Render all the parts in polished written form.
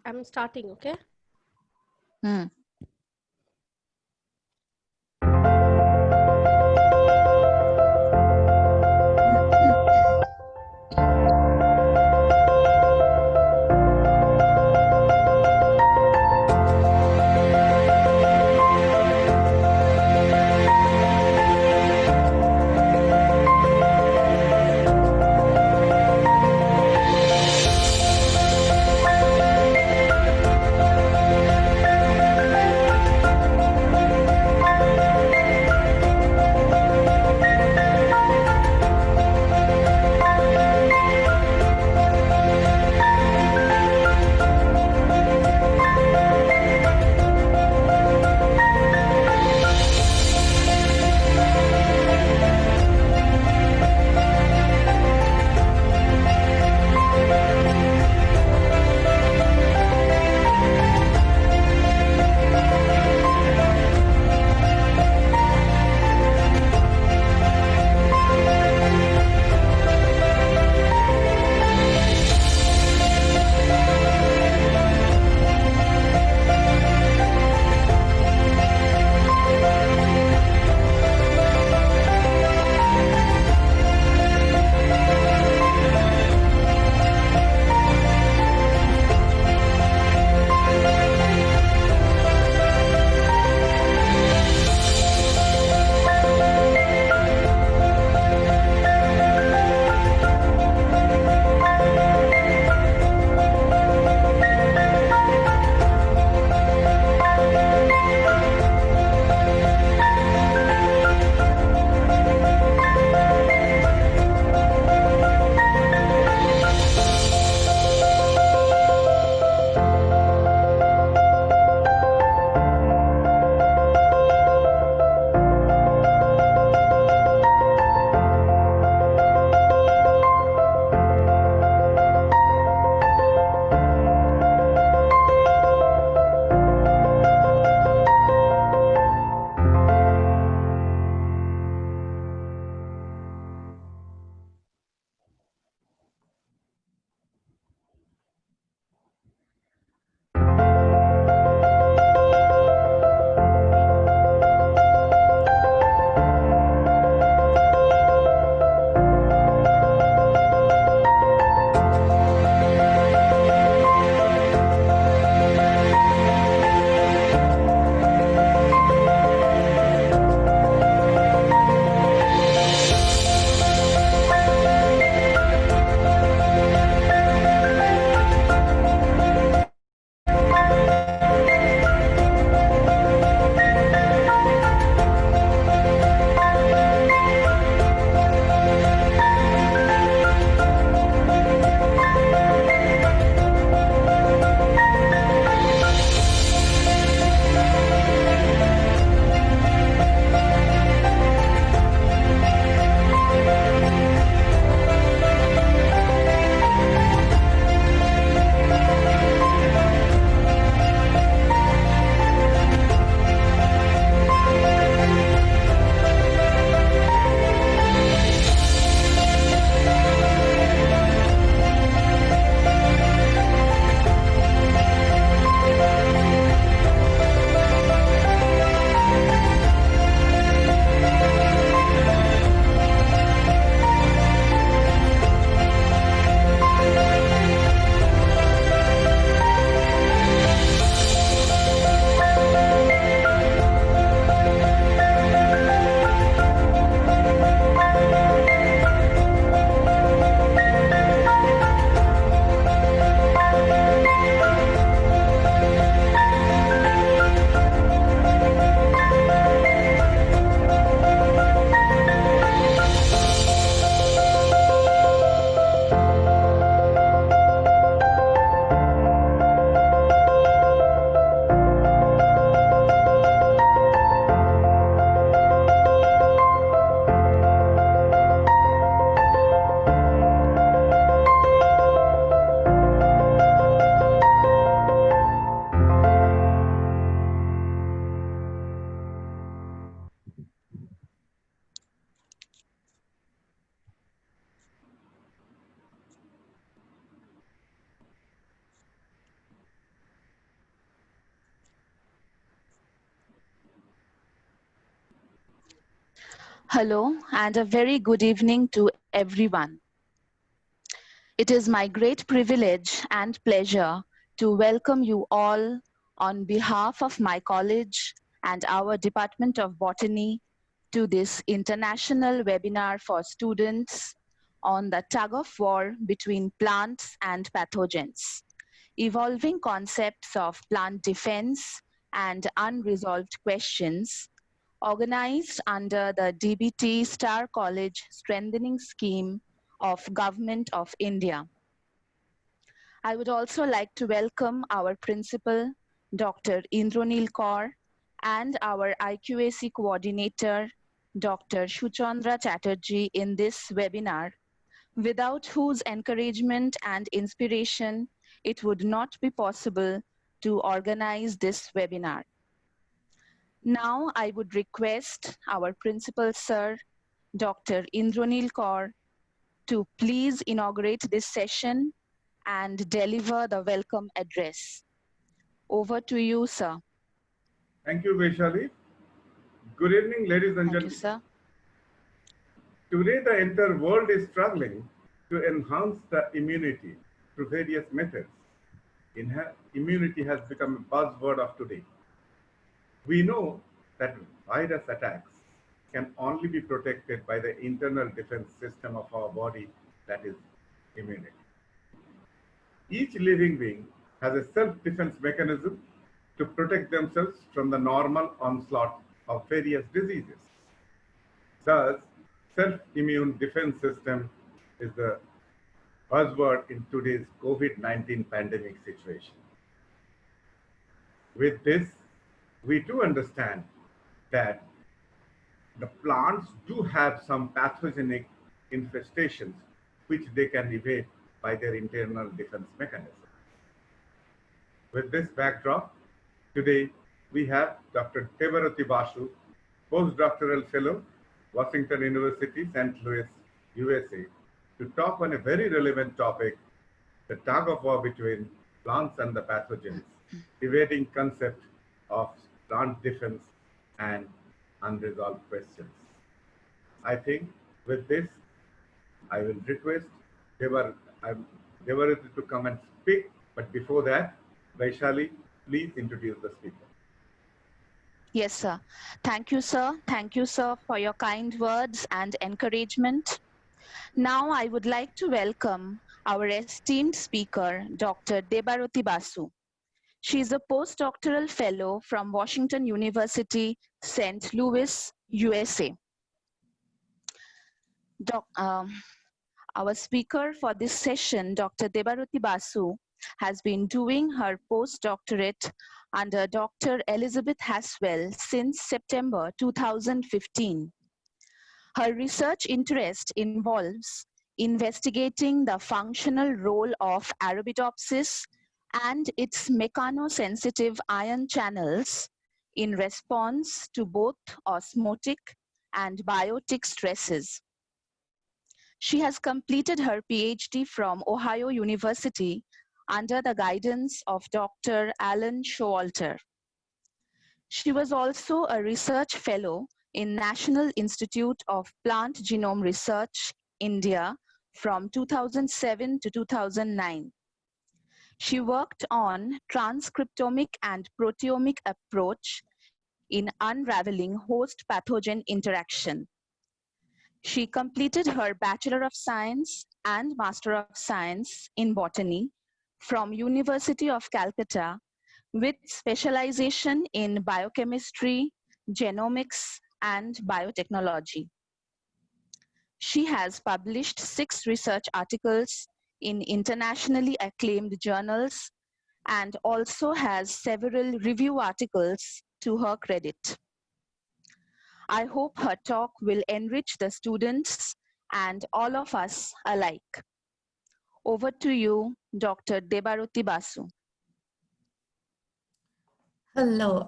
I'm starting, okay? Hmm. Hello and a very good evening to everyone. It is my great privilege and pleasure to welcome you all on behalf of my college and our Department of Botany to this international webinar for students on the tug of war between plants and pathogens, evolving concepts of plant defense and unresolved questions, organized under the DBT Star College Strengthening Scheme of Government of India. I would also like to welcome our principal, Dr. Indranil Kaur, and our IQAC coordinator, Dr. Shuchandra Chatterjee, in this webinar, without whose encouragement and inspiration, it would not be possible to organize this webinar. Now I would request our principal sir, Dr. Indranil Kaur, to please inaugurate this session and deliver the welcome address. Over to you, sir. Thank you, Vaishali. Good evening, ladies and Thank you, gentlemen. sir. Today, the entire world is struggling to enhance the immunity through various methods. Immunity has become a buzzword of today. We know that virus attacks can only be protected by the internal defense system of our body, that is immunity. Each living being has a self-defense mechanism to protect themselves from the normal onslaught of various diseases. Thus, self-immune defense system is the buzzword in today's COVID-19 pandemic situation. With this, we do understand that the plants do have some pathogenic infestations which they can evade by their internal defense mechanism. With this backdrop, today we have Dr. Debarati Basu, postdoctoral fellow, Washington University, St. Louis, USA, to talk on a very relevant topic, the tug of war between plants and the pathogens, evading concept of plant defense and unresolved questions. I think with this, I will request Debarati to come and speak, but before that, Vaishali, please introduce the speaker. Yes, sir. Thank you, sir. Thank you, sir, for your kind words and encouragement. Now I would like to welcome our esteemed speaker, Dr. Debarati Basu. She is a postdoctoral fellow from Washington University, St. Louis, USA. Our speaker for this session, Dr. Debarati Basu, has been doing her postdoctorate under Dr. Elizabeth Haswell since September 2015. Her research interest involves investigating the functional role of Arabidopsis and its mechanosensitive ion channels in response to both osmotic and biotic stresses. She has completed her PhD from Ohio University under the guidance of Dr. Alan Showalter. She was also a research fellow in National Institute of Plant Genome Research, India, from 2007 to 2009. She worked on transcriptomic and proteomic approach in unraveling host-pathogen interaction. She completed her Bachelor of Science and Master of Science in Botany from University of Calcutta with specialization in biochemistry, genomics, and biotechnology. She has published 6 research articles in internationally acclaimed journals and also has several review articles to her credit. I hope her talk will enrich the students and all of us alike. Over to you, Dr. Debarati Basu. Hello,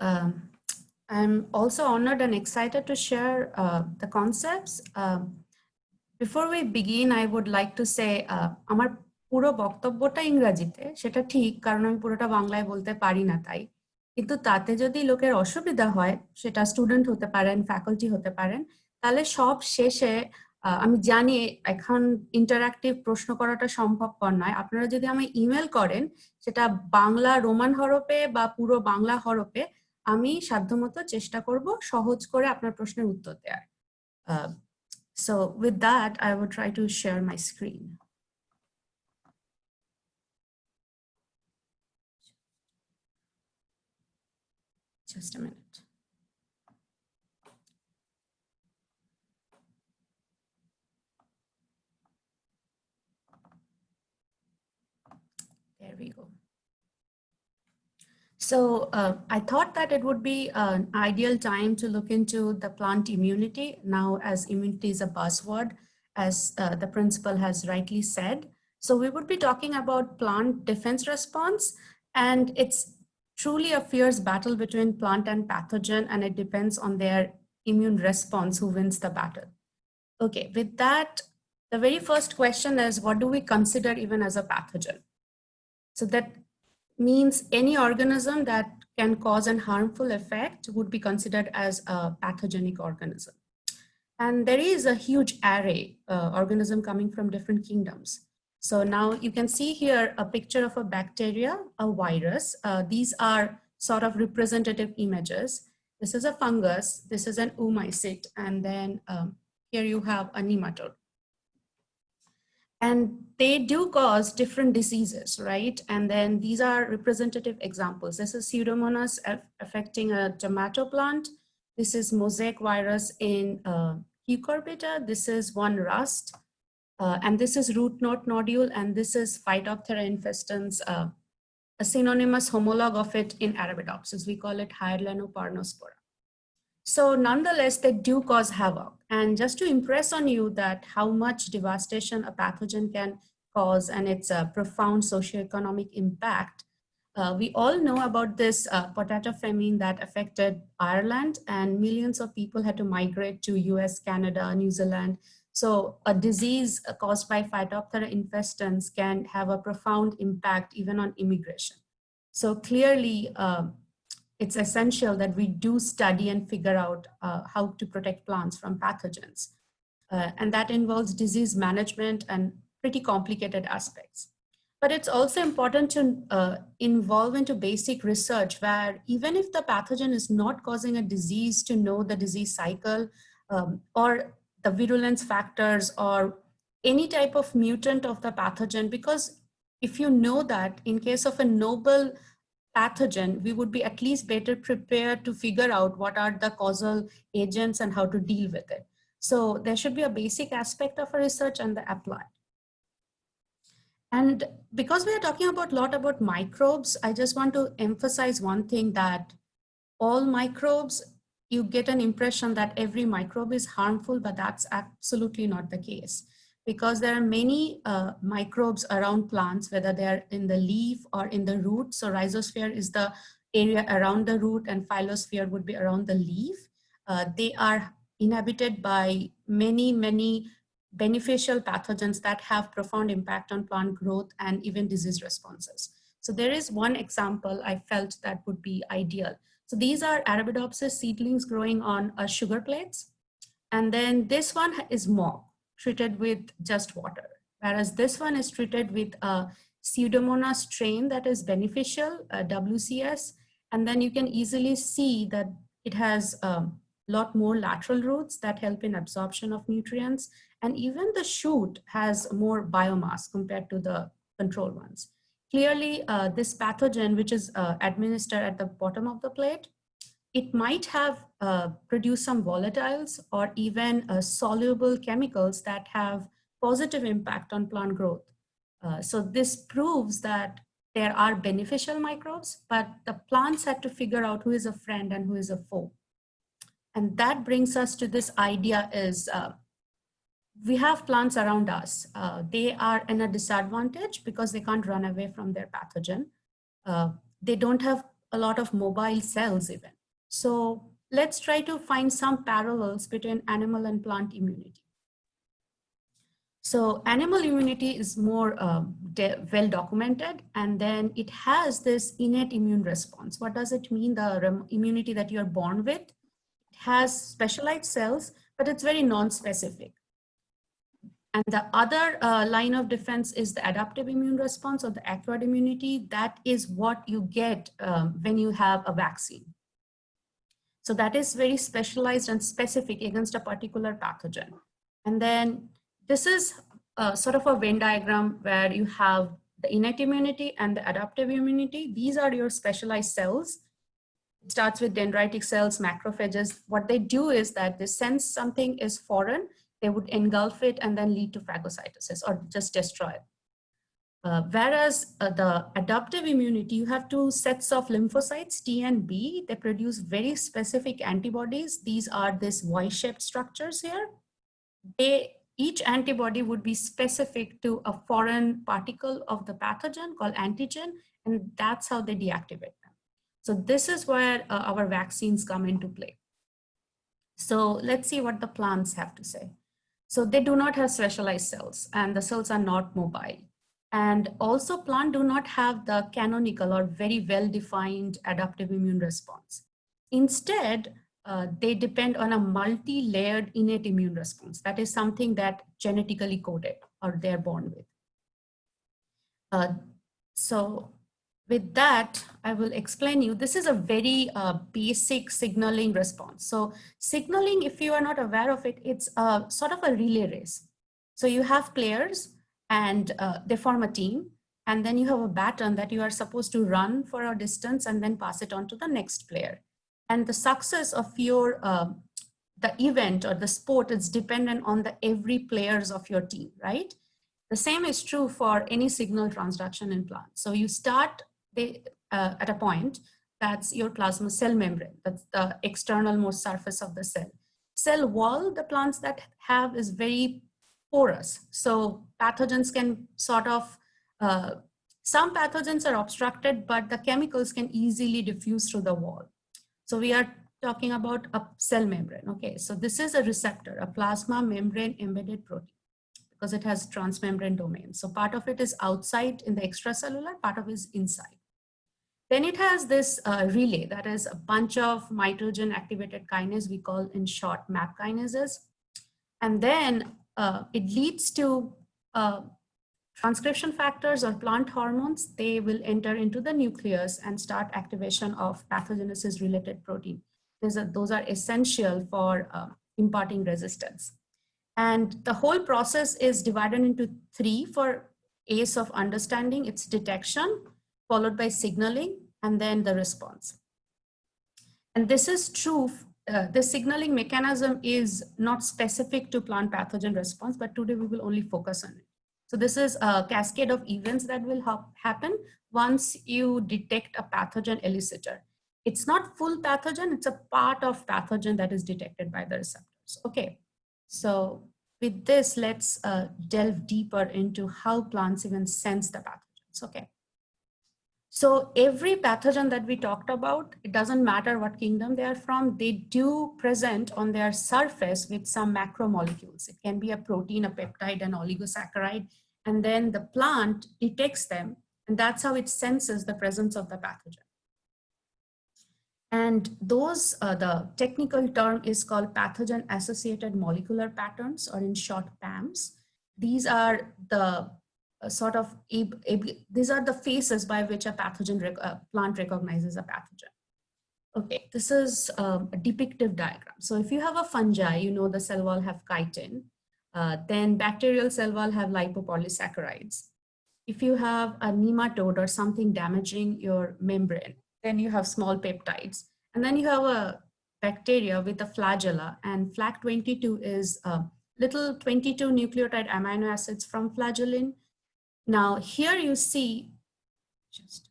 I'm also honored and excited to share the concepts. Before we begin, I would like to say, আমার পুরো বক্তব্যটা ইংরেজিতে, সেটা ঠিক কারণ আমি পুরোটা বাংলায় বলতে পারি না তাই। কিন্তু তাতে যদি লোকের অসুবিধা হয়, সেটা স্টুডেন্ট হতে পারেন, ফ্যাকাল্টি হতে পারেন, তাহলে সব শেষে আমি জানি এখন ইন্টারঅ্যাক্টিভ প্রশ্ন করাটা সম্ভবপর নয়, আপনারা যদি আমায় ইমেল করেন সেটা বাংলা রোমান হরফে বা পুরো বাংলা হরফে, আমি সাধ্যমতো চেষ্টা করব সহজ করে আপনার প্রশ্নের উত্তর দেওয়ার। So with that, I will try to share my screen. Just a minute. There we go. So I thought that it would be an ideal time to look into the plant immunity now, as immunity is a buzzword, as the principal has rightly said. So we would be talking about plant defense response, and it's truly a fierce battle between plant and pathogen, and it depends on their immune response who wins the battle. Okay, with that, the very first question is, what do we consider even as a pathogen? So that means any organism that can cause a harmful effect would be considered as a pathogenic organism. And there is a huge array organism coming from different kingdoms. So now you can see here a picture of a bacteria, a virus. These are sort of representative images. This is a fungus, this is an oomycete, and then here you have a nematode. And they do cause different diseases, right? And then these are representative examples. This is Pseudomonas affecting a tomato plant. This is mosaic virus in cucurbita. This is one rust. And this is root knot nodule. And this is Phytophthora infestans, a synonymous homologue of it in Arabidopsis. We call it Hyaline-Parnospora. So nonetheless, they do cause havoc. And just to impress on you that how much devastation a pathogen can cause and its profound socioeconomic impact, we all know about this potato famine that affected Ireland, and millions of people had to migrate to US, Canada, New Zealand. So a disease caused by Phytophthora infestans can have a profound impact even on immigration. So clearly, it's essential that we do study and figure out how to protect plants from pathogens. And that involves disease management and pretty complicated aspects. But it's also important to involve into basic research where even if the pathogen is not causing a disease, to know the disease cycle or the virulence factors or any type of mutant of the pathogen, because if you know that in case of a novel pathogen, we would be at least better prepared to figure out what are the causal agents and how to deal with it. So there should be a basic aspect of a research and the applied. And because we are talking about a lot about microbes, I just want to emphasize one thing, that all microbes, you get an impression that every microbe is harmful, but that's absolutely not the case. Because there are many microbes around plants, whether they're in the leaf or in the root. So rhizosphere is the area around the root and phyllosphere would be around the leaf. They are inhabited by many, many beneficial pathogens that have profound impact on plant growth and even disease responses. So there is one example I felt that would be ideal. So these are Arabidopsis seedlings growing on sugar plates. And then this one is mock, treated with just water, whereas this one is treated with a Pseudomonas strain that is beneficial, WCS, and then you can easily see that it has a lot more lateral roots that help in absorption of nutrients, and even the shoot has more biomass compared to the control ones. Clearly, this pathogen, which is administered at the bottom of the plate, it might have produced some volatiles or even soluble chemicals that have positive impact on plant growth. So this proves that there are beneficial microbes, but the plants had to figure out who is a friend and who is a foe. And that brings us to this idea is, we have plants around us. They are in a disadvantage because they can't run away from their pathogen. They don't have a lot of mobile cells even. So let's try to find some parallels between animal and plant immunity. So animal immunity is more well documented, and then it has this innate immune response. What does it mean, the immunity that you're born with? It has specialized cells, but it's very non-specific. And the other line of defense is the adaptive immune response or the acquired immunity. That is what you get when you have a vaccine. So that is very specialized and specific against a particular pathogen. And then this is sort of a Venn diagram where you have the innate immunity and the adaptive immunity. These are your specialized cells. It starts with dendritic cells, macrophages. What they do is that they sense something is foreign, they would engulf it and then lead to phagocytosis or just destroy it. Whereas the adaptive immunity, you have two sets of lymphocytes, T and B. They produce very specific antibodies. These are these Y-shaped structures here. Each antibody would be specific to a foreign particle of the pathogen called antigen, and that's how they deactivate them. So this is where our vaccines come into play. So let's see what the plants have to say. So they do not have specialized cells, and the cells are not mobile. And also plants do not have the canonical or very well-defined adaptive immune response. Instead, they depend on a multi-layered innate immune response. That is something that genetically coded or they're born with. So with that, I will explain you. This is a very basic signaling response. So signaling, if you are not aware of it, it's sort of a relay race. So you have players and they form a team, and then you have a baton that you are supposed to run for a distance and then pass it on to the next player. And the success of your the event or the sport is dependent on the every players of your team, right? The same is true for any signal transduction in plants. So you start at a point, that's your plasma cell membrane. That's the external most surface of the cell. Cell wall, the plants that have is very porous. So pathogens can sort of, some pathogens are obstructed, but the chemicals can easily diffuse through the wall. So we are talking about a cell membrane. Okay, so this is a receptor, a plasma membrane embedded protein, because it has transmembrane domain. So part of it is outside in the extracellular, part of it is inside. Then it has this relay that is a bunch of nitrogen activated kinase, we call in short MAP kinases. And then it leads to transcription factors or plant hormones. They will enter into the nucleus and start activation of pathogenesis related protein. Those are essential for imparting resistance. And the whole process is divided into three for A's of understanding. It's detection, followed by signaling, and then the response. And this is true. The signaling mechanism is not specific to plant pathogen response, but today we will only focus on it. So this is a cascade of events that will happen once you detect a pathogen elicitor. It's not full pathogen, it's a part of pathogen that is detected by the receptors. Okay, so with this, let's delve deeper into how plants even sense the pathogens. Okay. So every pathogen that we talked about, it doesn't matter what kingdom they are from, they do present on their surface with some macromolecules. It can be a protein, a peptide, an oligosaccharide, and then the plant detects them, and that's how it senses the presence of the pathogen. And those, the technical term is called pathogen-associated molecular patterns, or in short, PAMs. These are the these are the phases by which a pathogen plant recognizes a pathogen. Okay, this is a depictive diagram. So if you have a fungi, you know the cell wall have chitin, then bacterial cell wall have lipopolysaccharides. If you have a nematode or something damaging your membrane, then you have small peptides. And then you have a bacteria with a flagella, and FLAG22 is little 22 nucleotide amino acids from flagellin. Now here you see just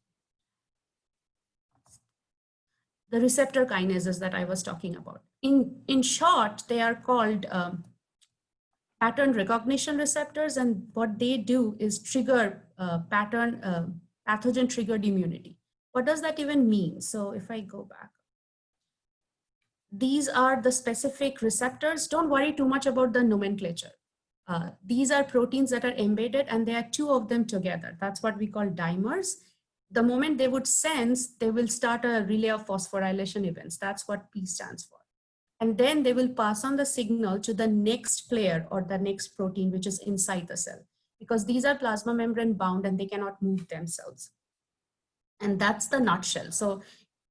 the receptor kinases that I was talking about. In short, they are called pattern recognition receptors, and what they do is trigger pathogen triggered immunity. What does that even mean? So if I go back, these are the specific receptors. Don't worry too much about the nomenclature. These are proteins that are embedded, and there are two of them together. That's what we call dimers. The moment they would sense, they will start a relay of phosphorylation events. That's what P stands for. and then they will pass on the signal to the next player or the next protein, which is inside the cell, because these are plasma membrane bound and they cannot move themselves. And that's the nutshell. So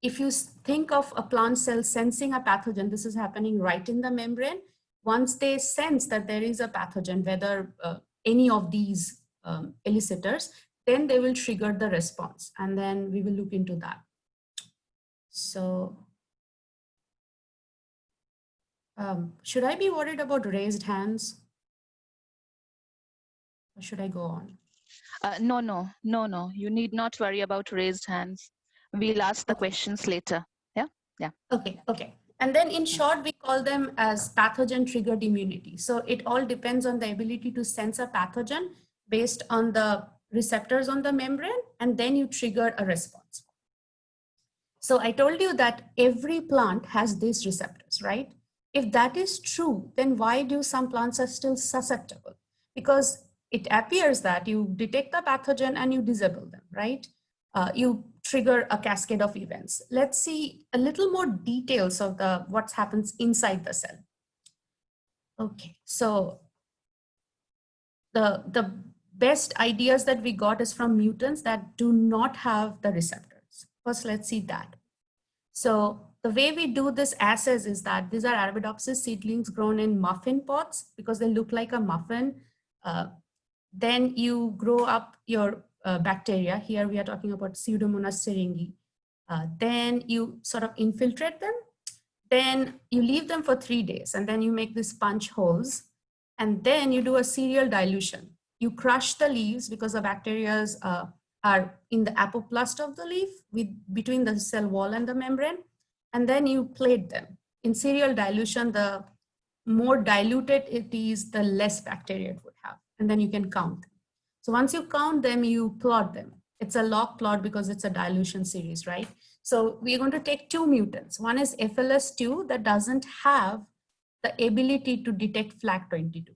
if you think of a plant cell sensing a pathogen, this is happening right in the membrane. Once they sense that there is a pathogen, whether any of these elicitors, then they will trigger the response. And then we will look into that. So should I be worried about raised hands? Or should I go on? No. You need not worry about raised hands. We'll ask the questions later. Yeah. Okay. And then in short, we call them as pathogen triggered immunity. So it all depends on the ability to sense a pathogen based on the receptors on the membrane, and then you trigger a response. So I told you that every plant has these receptors, right? If that is true, then why do some plants are still susceptible? Because it appears that you detect the pathogen and you disable them, right? You trigger a cascade of events. Let's see a little more details of what happens inside the cell. Okay, so the best ideas that we got is from mutants that do not have the receptors. First, let's see that. So the way we do this assays is that these are Arabidopsis seedlings grown in muffin pots because they look like a muffin. Then you grow up your bacteria. Here we are talking about Pseudomonas syringae. Then you sort of infiltrate them. Then you leave them for 3 days, and then you make these punch holes. And then you do a serial dilution. You crush the leaves because the bacteria are in the apoplast of the leaf between the cell wall and the membrane. And then you plate them. In serial dilution, the more diluted it is, the less bacteria it would have. And then you can count them. So once you count them, you plot them. It's a log plot because it's a dilution series, right? So we're going to take 2 mutants. One is FLS2 that doesn't have the ability to detect FLAG22.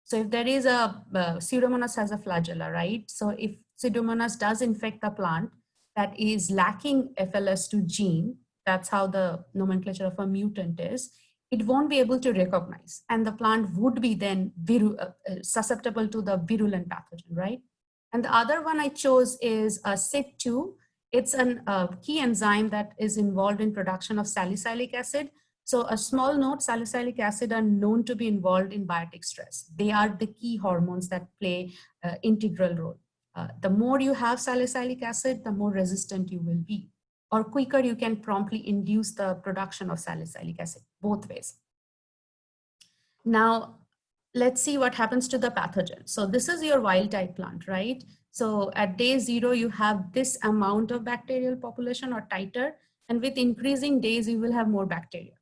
So if there is a Pseudomonas has a flagella, right? So if Pseudomonas does infect the plant that is lacking FLS2 gene, that's how the nomenclature of a mutant is, it won't be able to recognize. And the plant would be then susceptible to the virulent pathogen, right? And the other one I chose is CYP2. It's a key enzyme that is involved in production of salicylic acid. So a small note, salicylic acid are known to be involved in biotic stress. They are the key hormones that play integral role. The more you have salicylic acid, the more resistant you will be, or quicker you can promptly induce the production of salicylic acid, both ways. Now, let's see what happens to the pathogen. So this is your wild type plant, right? So at day 0, you have this amount of bacterial population or titer, and with increasing days, you will have more bacteria.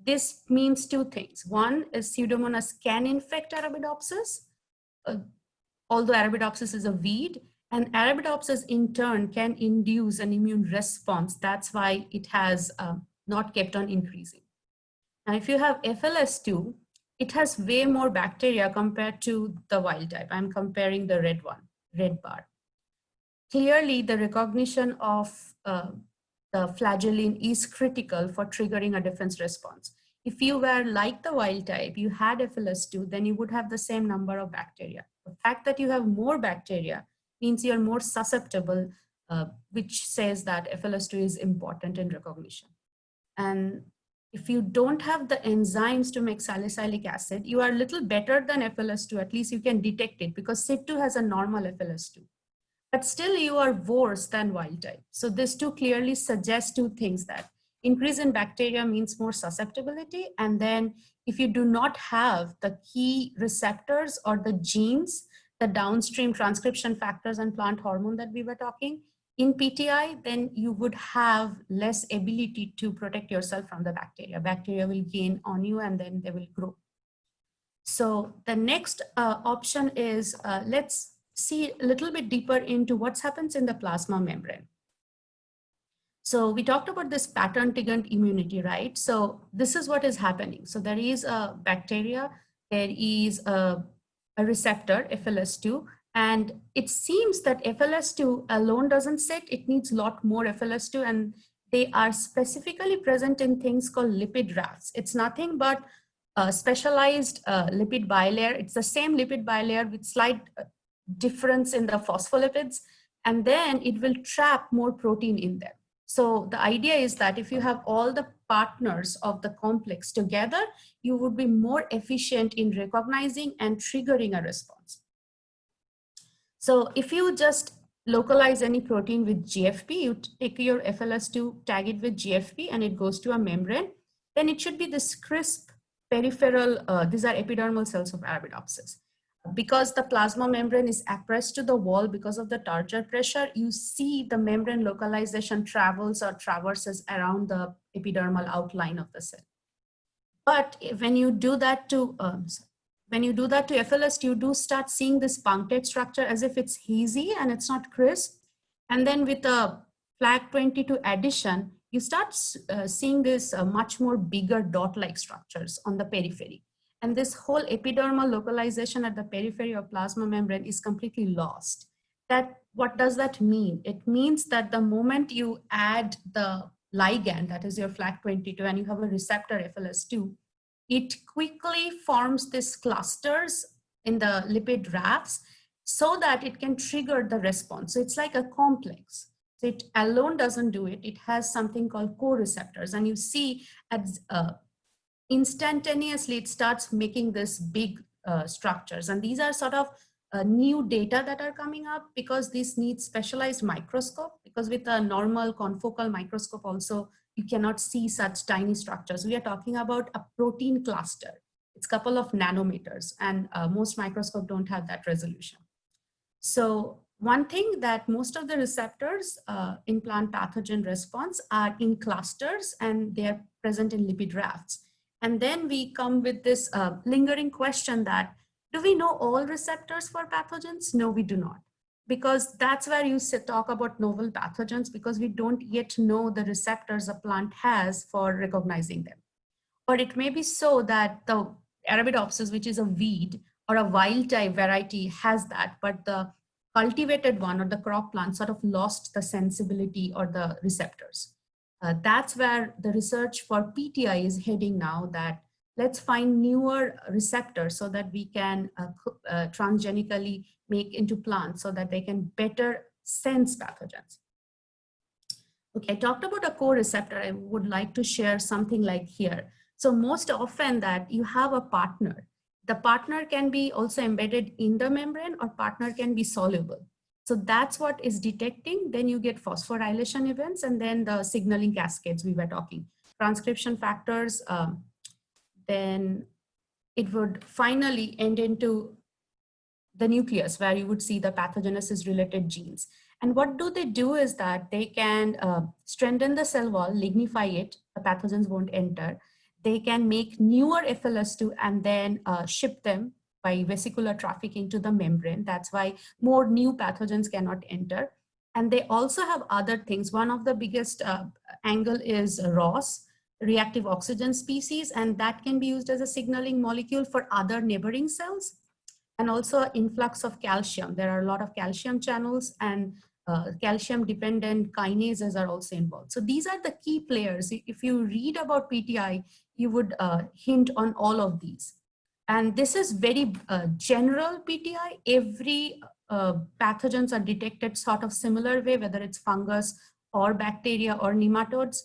This means 2 things. One is Pseudomonas can infect Arabidopsis, although Arabidopsis is a weed, and Arabidopsis in turn can induce an immune response. That's why it has not kept on increasing. Now, if you have FLS2, it has way more bacteria compared to the wild type. I'm comparing the red one, red bar. Clearly, the recognition of the flagellin is critical for triggering a defense response. If you were like the wild type, you had FLS2, then you would have the same number of bacteria. The fact that you have more bacteria means you're more susceptible, which says that FLS2 is important in recognition. And if you don't have the enzymes to make salicylic acid, you are a little better than FLS2, at least you can detect it because CYP2 has a normal FLS2. But still you are worse than wild type. So this 2 clearly suggests 2 things, that increase in bacteria means more susceptibility. And then if you do not have the key receptors or the genes, the downstream transcription factors and plant hormone that we were talking in PTI, then you would have less ability to protect yourself from the bacteria. Bacteria will gain on you and then they will grow. So the next option is, let's see a little bit deeper into what happens in the plasma membrane. So we talked about this pattern triggered immunity, right? So this is what is happening. So there is a bacteria, there is a receptor, FLS2, and it seems that FLS2 alone doesn't set, it needs a lot more FLS2, and they are specifically present in things called lipid rafts. It's nothing but a specialized lipid bilayer. It's the same lipid bilayer with slight difference in the phospholipids, and then it will trap more protein in them. So the idea is that if you have all the partners of the complex together, you would be more efficient in recognizing and triggering a response. So if you just localize any protein with GFP, you take your FLS2, tag it with GFP, and it goes to a membrane, then it should be this crisp peripheral, these are epidermal cells of Arabidopsis. Because the plasma membrane is pressed to the wall because of the torture pressure, you see the membrane localization travels or traverses around the epidermal outline of the cell. But when you do that to FLS, you do start seeing this punctate structure as if it's hazy and it's not crisp. And then with a FLAG22 addition, you start seeing this much more bigger dot-like structures on the periphery. And this whole epidermal localization at the periphery of plasma membrane is completely lost. What does that mean? It means that the moment you add the ligand, that is your FLAG22, and you have a receptor FLS2, it quickly forms these clusters in the lipid rafts so that it can trigger the response. So it's like a complex. So it alone doesn't do it. It has something called co-receptors, and you see as instantaneously it starts making this big structures. And these are sort of new data that are coming up because this needs specialized microscope, because with a normal confocal microscope also, you cannot see such tiny structures. We are talking about a protein cluster. It's a couple of nanometers, and most microscopes don't have that resolution. So one thing that most of the receptors in plant pathogen response are in clusters, and they are present in lipid rafts. And then we come with this lingering question that, do we know all receptors for pathogens? No, we do not. Because that's where you talk about novel pathogens, because we don't yet know the receptors a plant has for recognizing them. Or it may be so that the Arabidopsis, which is a weed or a wild type variety, has that, but the cultivated one or the crop plant sort of lost the sensibility or the receptors. That's where the research for PTI is heading now, that let's find newer receptors so that we can transgenically make into plants so that they can better sense pathogens. Okay, I talked about a co-receptor. I would like to share something like here. So most often that you have a partner. The partner can be also embedded in the membrane, or partner can be soluble. So that's what is detecting. Then you get phosphorylation events, and then the signaling cascades we were talking. Transcription factors, then it would finally end into the nucleus where you would see the pathogenesis related genes. And what do they do is that they can strengthen the cell wall, lignify it, the pathogens won't enter. They can make newer FLS2 and then ship them by vesicular trafficking to the membrane. That's why more new pathogens cannot enter. And they also have other things. One of the biggest angle is ROS, reactive oxygen species, and that can be used as a signaling molecule for other neighboring cells. And also influx of calcium. There are a lot of calcium channels, and calcium dependent kinases are also involved. So these are the key players. If you read about PTI, you would hint on all of these. And this is very general PTI. Every pathogens are detected sort of similar way, whether it's fungus or bacteria or nematodes.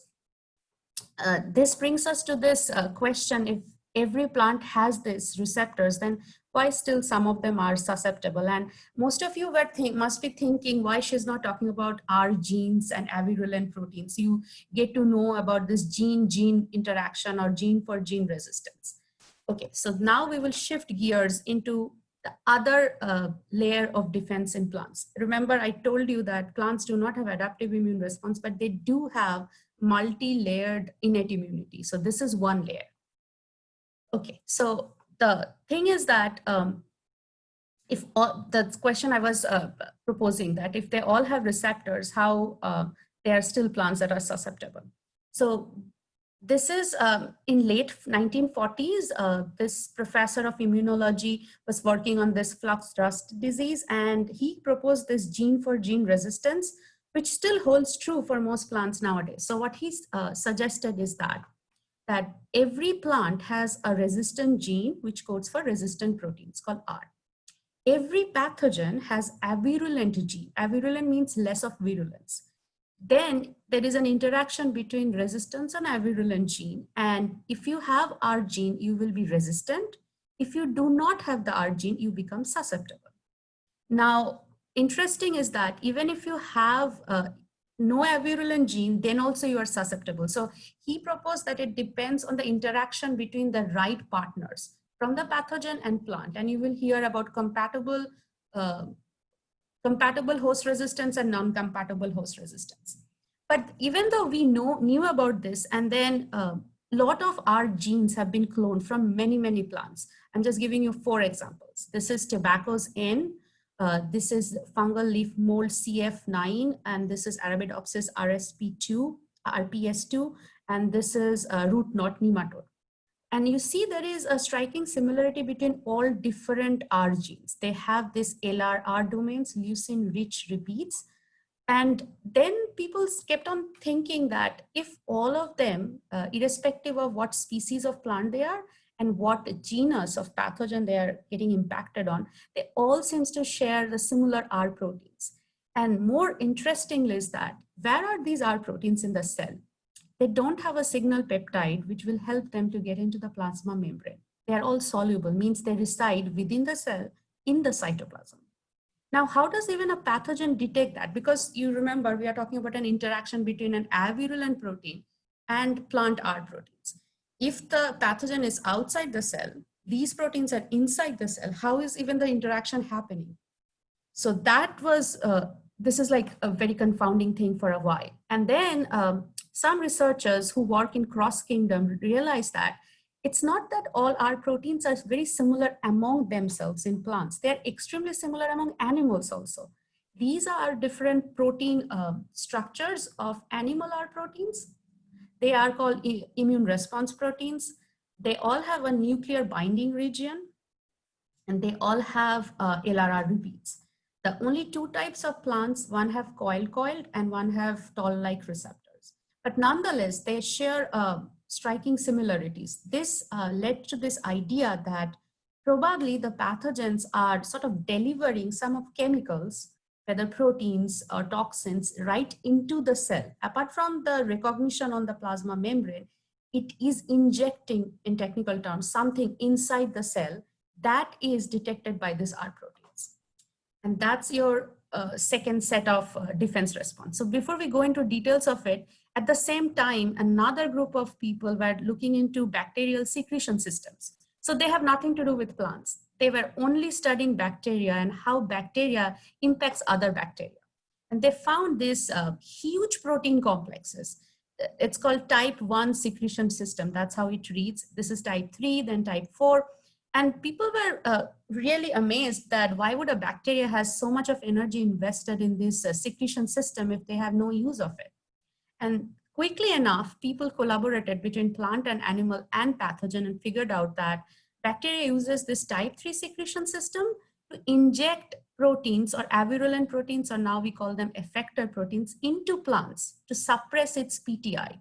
This brings us to this question: if every plant has these receptors, then why still some of them are susceptible? And most of you must be thinking why she's not talking about our genes and avirulent proteins. You get to know about this gene-gene interaction or gene for gene resistance. Okay, so now we will shift gears into the other layer of defense in plants. Remember, I told you that plants do not have adaptive immune response, but they do have multi-layered innate immunity. So this is one layer. Okay, so the thing is that if all, the question I was proposing, that if they all have receptors, how they are still plants that are susceptible. So this is in late 1940s, this professor of immunology was working on this flux rust disease, and he proposed this gene for gene resistance which still holds true for most plants nowadays. So what he's suggested is that every plant has a resistant gene which codes for resistant proteins called R. Every pathogen has avirulent gene. Avirulent means less of virulence. Then there is an interaction between resistance and avirulent gene. And if you have R gene, you will be resistant. If you do not have the R gene, you become susceptible. Now, interesting is that even if you have no avirulent gene, then also you are susceptible. So he proposed that it depends on the interaction between the right partners from the pathogen and plant. And you will hear about compatible host resistance and non-compatible host resistance. But even though we knew about this, and then a lot of our genes have been cloned from many, many plants. I'm just giving you 4 examples. This is tobacco's N, this is fungal leaf mold CF9, and this is Arabidopsis RPS2, and this is root knot nematode. And you see there is a striking similarity between all different R genes. They have this LRR domains, leucine rich repeats. And then people kept on thinking that if all of them, irrespective of what species of plant they are and what genus of pathogen they are getting impacted on, they all seems to share the similar R proteins. And more interestingly is that where are these R proteins in the cell? They don't have a signal peptide which will help them to get into the plasma membrane. They are all soluble, means they reside within the cell in the cytoplasm. Now, how does even a pathogen detect that? Because you remember, we are talking about an interaction between an avirulent protein and plant R proteins. If the pathogen is outside the cell, these proteins are inside the cell, how is even the interaction happening? So that was, this is like a very confounding thing for a while. And then some researchers who work in cross kingdom realized that it's not that all our proteins are very similar among themselves in plants. They're extremely similar among animals also. These are different protein structures of animal R proteins. They are called immune response proteins. They all have a nuclear binding region, and they all have LRR repeats. The only 2 types of plants, one have coiled and one have toll-like receptors. But nonetheless, they share striking similarities. This led to this idea that probably the pathogens are sort of delivering some of chemicals, whether proteins or toxins, right into the cell. Apart from the recognition on the plasma membrane, it is injecting, in technical terms, something inside the cell that is detected by this R proteins. And that's your second set of defense response. So before we go into details of it, at the same time, another group of people were looking into bacterial secretion systems. So they have nothing to do with plants. They were only studying bacteria and how bacteria impacts other bacteria. And they found these huge protein complexes. It's called type 1 secretion system. That's how it reads. This is type 3, then type 4. And people were really amazed that why would a bacteria has so much of energy invested in this secretion system if they have no use of it? And quickly enough, people collaborated between plant and animal and pathogen and figured out that bacteria uses this type 3 secretion system to inject proteins or avirulent proteins, or now we call them effector proteins, into plants to suppress its PTI.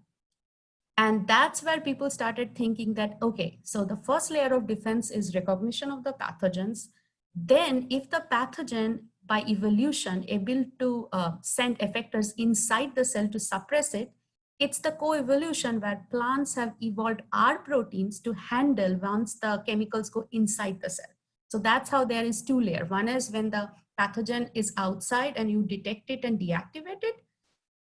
And that's where people started thinking that, okay, so the first layer of defense is recognition of the pathogens. Then if the pathogen by evolution able to send effectors inside the cell to suppress it, it's the co-evolution where plants have evolved R proteins to handle once the chemicals go inside the cell. So that's how there is 2 layers. One is when the pathogen is outside and you detect it and deactivate it.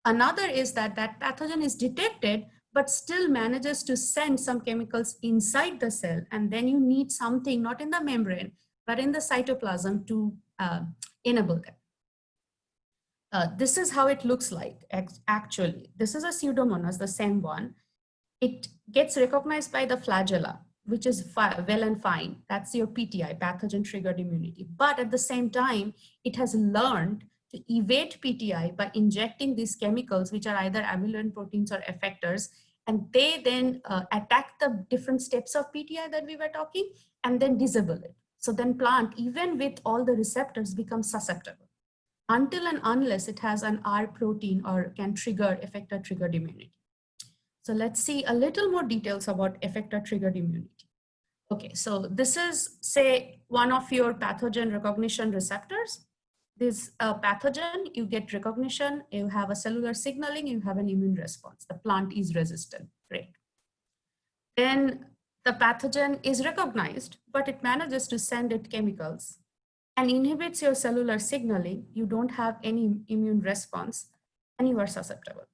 Another is that that pathogen is detected, but still manages to send some chemicals inside the cell. And then you need something, not in the membrane, but in the cytoplasm to enable them. This is how it looks like, actually. This is a Pseudomonas, the same one. It gets recognized by the flagella, which is well and fine. That's your PTI, pathogen-triggered immunity. But at the same time, it has learned to evade PTI by injecting these chemicals, which are either avirulent proteins or effectors, and they then attack the different steps of PTI that we were talking, and then disable it. So then plant, even with all the receptors, becomes susceptible. until and unless it has an R protein or can trigger effector triggered immunity. So let's see a little more details about effector triggered immunity. Okay, so this is, say, one of your pathogen recognition receptors. This pathogen, you get recognition, you have a cellular signaling, you have an immune response. The plant is resistant, great. Then the pathogen is recognized, but it manages to send it chemicals and inhibits your cellular signaling. You don't have any immune response and you are susceptible.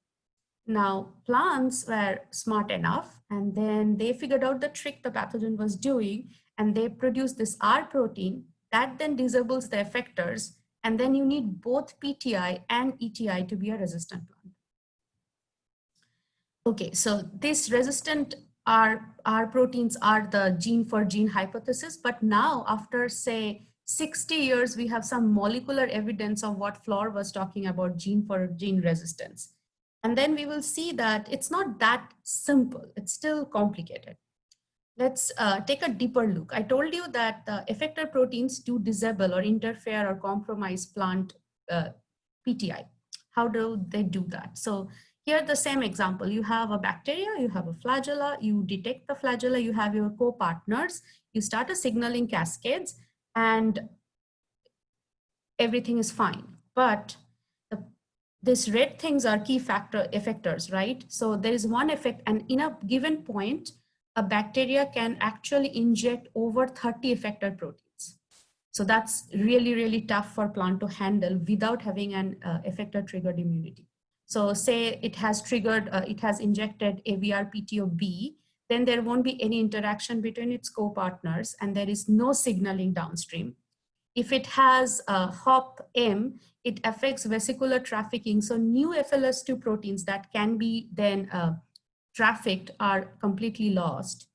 Now, plants were smart enough, and then they figured out the trick the pathogen was doing, and they produced this R protein that then disables the effectors, and then you need both PTI and ETI to be a resistant plant. Okay, so these resistant R proteins are the gene for gene hypothesis, but now after, say, 60 years, we have some molecular evidence of what Flor was talking about, gene for gene resistance. And then we will see that it's not that simple. It's still complicated. Let's take a deeper look. I told you that the effector proteins do disable or interfere or compromise plant PTI. How do they do that? So here the same example, you have a bacteria, you have a flagella, you detect the flagella, you have your co-partners, you start a signaling cascades and everything is fine. But these red things are key factor effectors, right? So there is one effect, and in a given point, a bacteria can actually inject over 30 effector proteins. So that's really, really tough for plant to handle without having an effector triggered immunity. So say it has triggered, it has injected AVR-PTO-B, then there won't be any interaction between its co-partners and there is no signaling downstream. If it has HOP-M, it affects vesicular trafficking. So new FLS2 proteins that can be then trafficked are completely lost.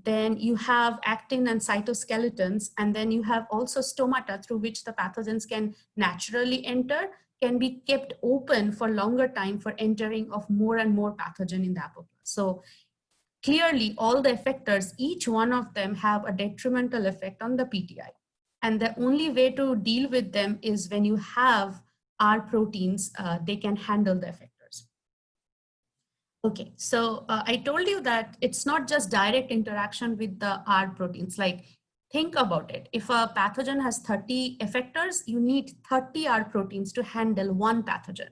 Then you have actin and cytoskeletons, and then you have also stomata through which the pathogens can naturally enter, can be kept open for longer time for entering of more and more pathogen in the apoplast. So clearly all the effectors, each one of them have a detrimental effect on the PTI. And the only way to deal with them is when you have R proteins, they can handle the effectors. Okay, so I told you that it's not just direct interaction with the R proteins. Like, think about it. If a pathogen has 30 effectors, you need 30 R proteins to handle one pathogen.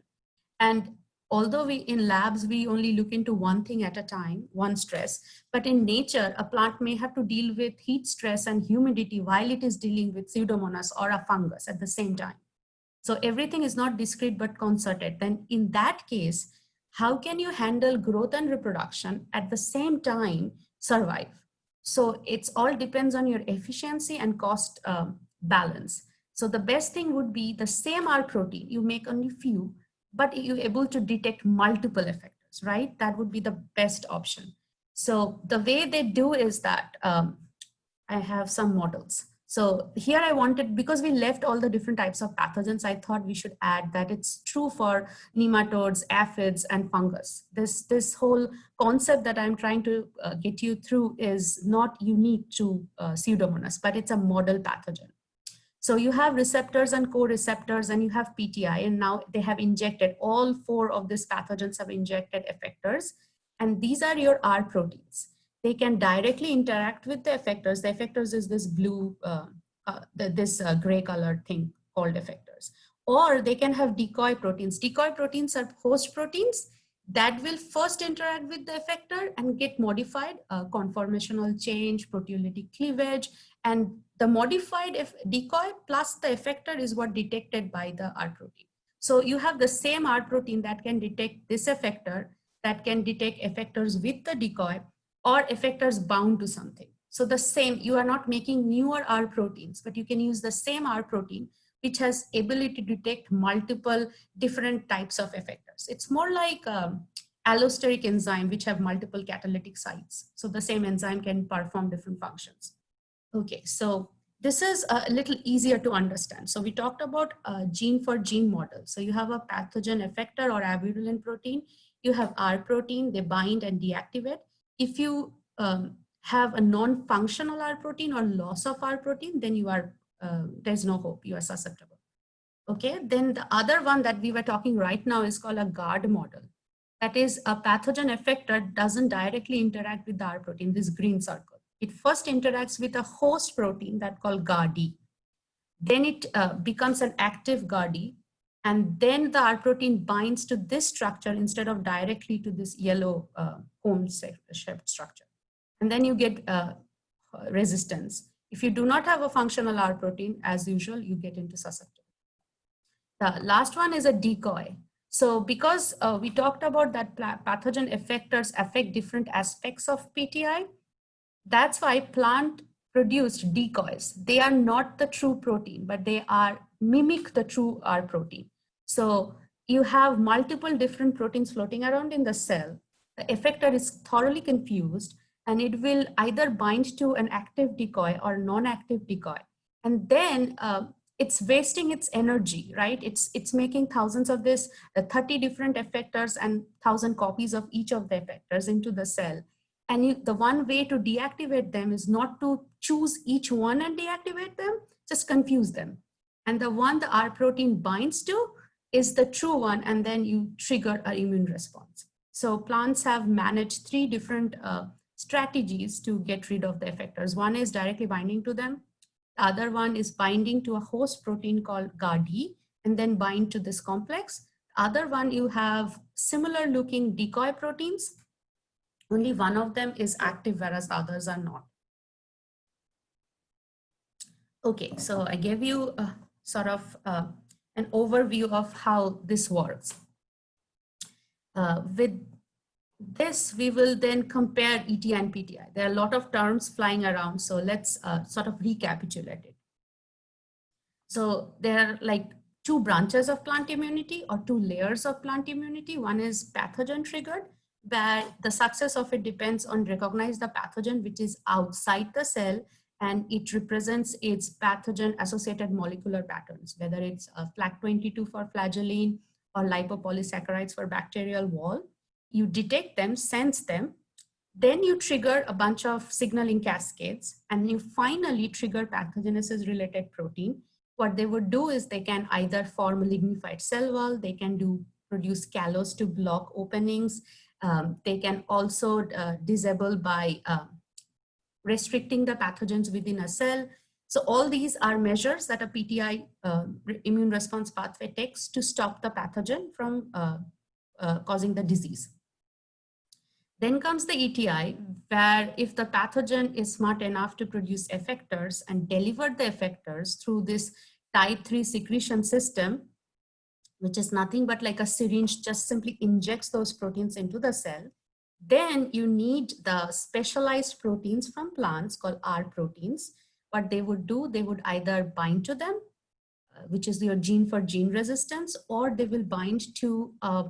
And although in labs, we only look into one thing at a time, one stress, but in nature, a plant may have to deal with heat stress and humidity while it is dealing with Pseudomonas or a fungus at the same time. So everything is not discrete but concerted. Then in that case, how can you handle growth and reproduction at the same time survive? So it's all depends on your efficiency and cost balance. So the best thing would be the same R protein, you make only few, but you're able to detect multiple effectors, right? That would be the best option. So the way they do is that I have some models. So here I wanted, because we left all the different types of pathogens, I thought we should add that it's true for nematodes, aphids, and fungus. This whole concept that I'm trying to get you through is not unique to Pseudomonas, but it's a model pathogen. So you have receptors and co-receptors and you have PTI, and now they have injected, all 4 of these pathogens have injected effectors, and these are your R proteins. They can directly interact with the effectors. The effectors is this blue, gray colored thing called effectors. Or they can have decoy proteins. Decoy proteins are host proteins that will first interact with the effector and get modified, conformational change, proteolytic cleavage, and the modified decoy plus the effector is what detected by the R protein. So you have the same R protein that can detect this effector, that can detect effectors with the decoy, or effectors bound to something. So the same, you are not making newer R proteins, but you can use the same R protein, which has ability to detect multiple different types of effectors. It's more like allosteric enzyme, which have multiple catalytic sites. So the same enzyme can perform different functions. Okay, so this is a little easier to understand. So we talked about a gene for gene model. So you have a pathogen effector or avirulin protein. You have R protein, they bind and deactivate. If you have a non-functional R protein or loss of R protein, then you are, there's no hope, you are susceptible. Okay, then the other one that we were talking right now is called a GARD model. That is, a pathogen effector doesn't directly interact with the R protein, this green circle. It first interacts with a host protein that called GARD. Then it becomes an active GARD, and then the R protein binds to this structure instead of directly to this yellow cone-shaped structure. And then you get resistance. If you do not have a functional R protein, as usual, you get into susceptibility. The last one is a decoy. So because we talked about that pathogen effectors affect different aspects of PTI, that's why plant produced decoys. They are not the true protein, but they are mimic the true R protein. So you have multiple different proteins floating around in the cell. The effector is thoroughly confused, and it will either bind to an active decoy or non-active decoy. And then it's wasting its energy, right? It's making thousands of this, 30 different effectors and 1,000 copies of each of the effectors into the cell. And the one way to deactivate them is not to choose each one and deactivate them, just confuse them. And the one the R protein binds to is the true one, and then you trigger an immune response. So plants have managed 3 different strategies to get rid of the effectors. One is directly binding to them. The other one is binding to a host protein called GARD and then bind to this complex. The other one, you have similar looking decoy proteins. Only one of them is active, whereas the others are not. Okay, so I gave you a sort of an overview of how this works. With this, we will then compare ETI and PTI. There are a lot of terms flying around, so let's sort of recapitulate it. So there are like 2 branches of plant immunity or 2 layers of plant immunity. One is pathogen triggered, where the success of it depends on recognize the pathogen which is outside the cell, and it represents its pathogen associated molecular patterns, whether it's FLAG22 for flagellin or lipopolysaccharides for bacterial wall. You detect them, sense them, then you trigger a bunch of signaling cascades, and you finally trigger pathogenesis related protein. What they would do is they can either form a lignified cell wall, they can produce callus to block openings, they can also disable by restricting the pathogens within a cell. So all these are measures that a PTI immune response pathway takes to stop the pathogen from causing the disease. Then comes the ETI, where if the pathogen is smart enough to produce effectors and deliver the effectors through this type 3 secretion system, which is nothing but like a syringe just simply injects those proteins into the cell, then you need the specialized proteins from plants called R proteins. What they would do, they would either bind to them, which is your gene for gene resistance, or they will bind to a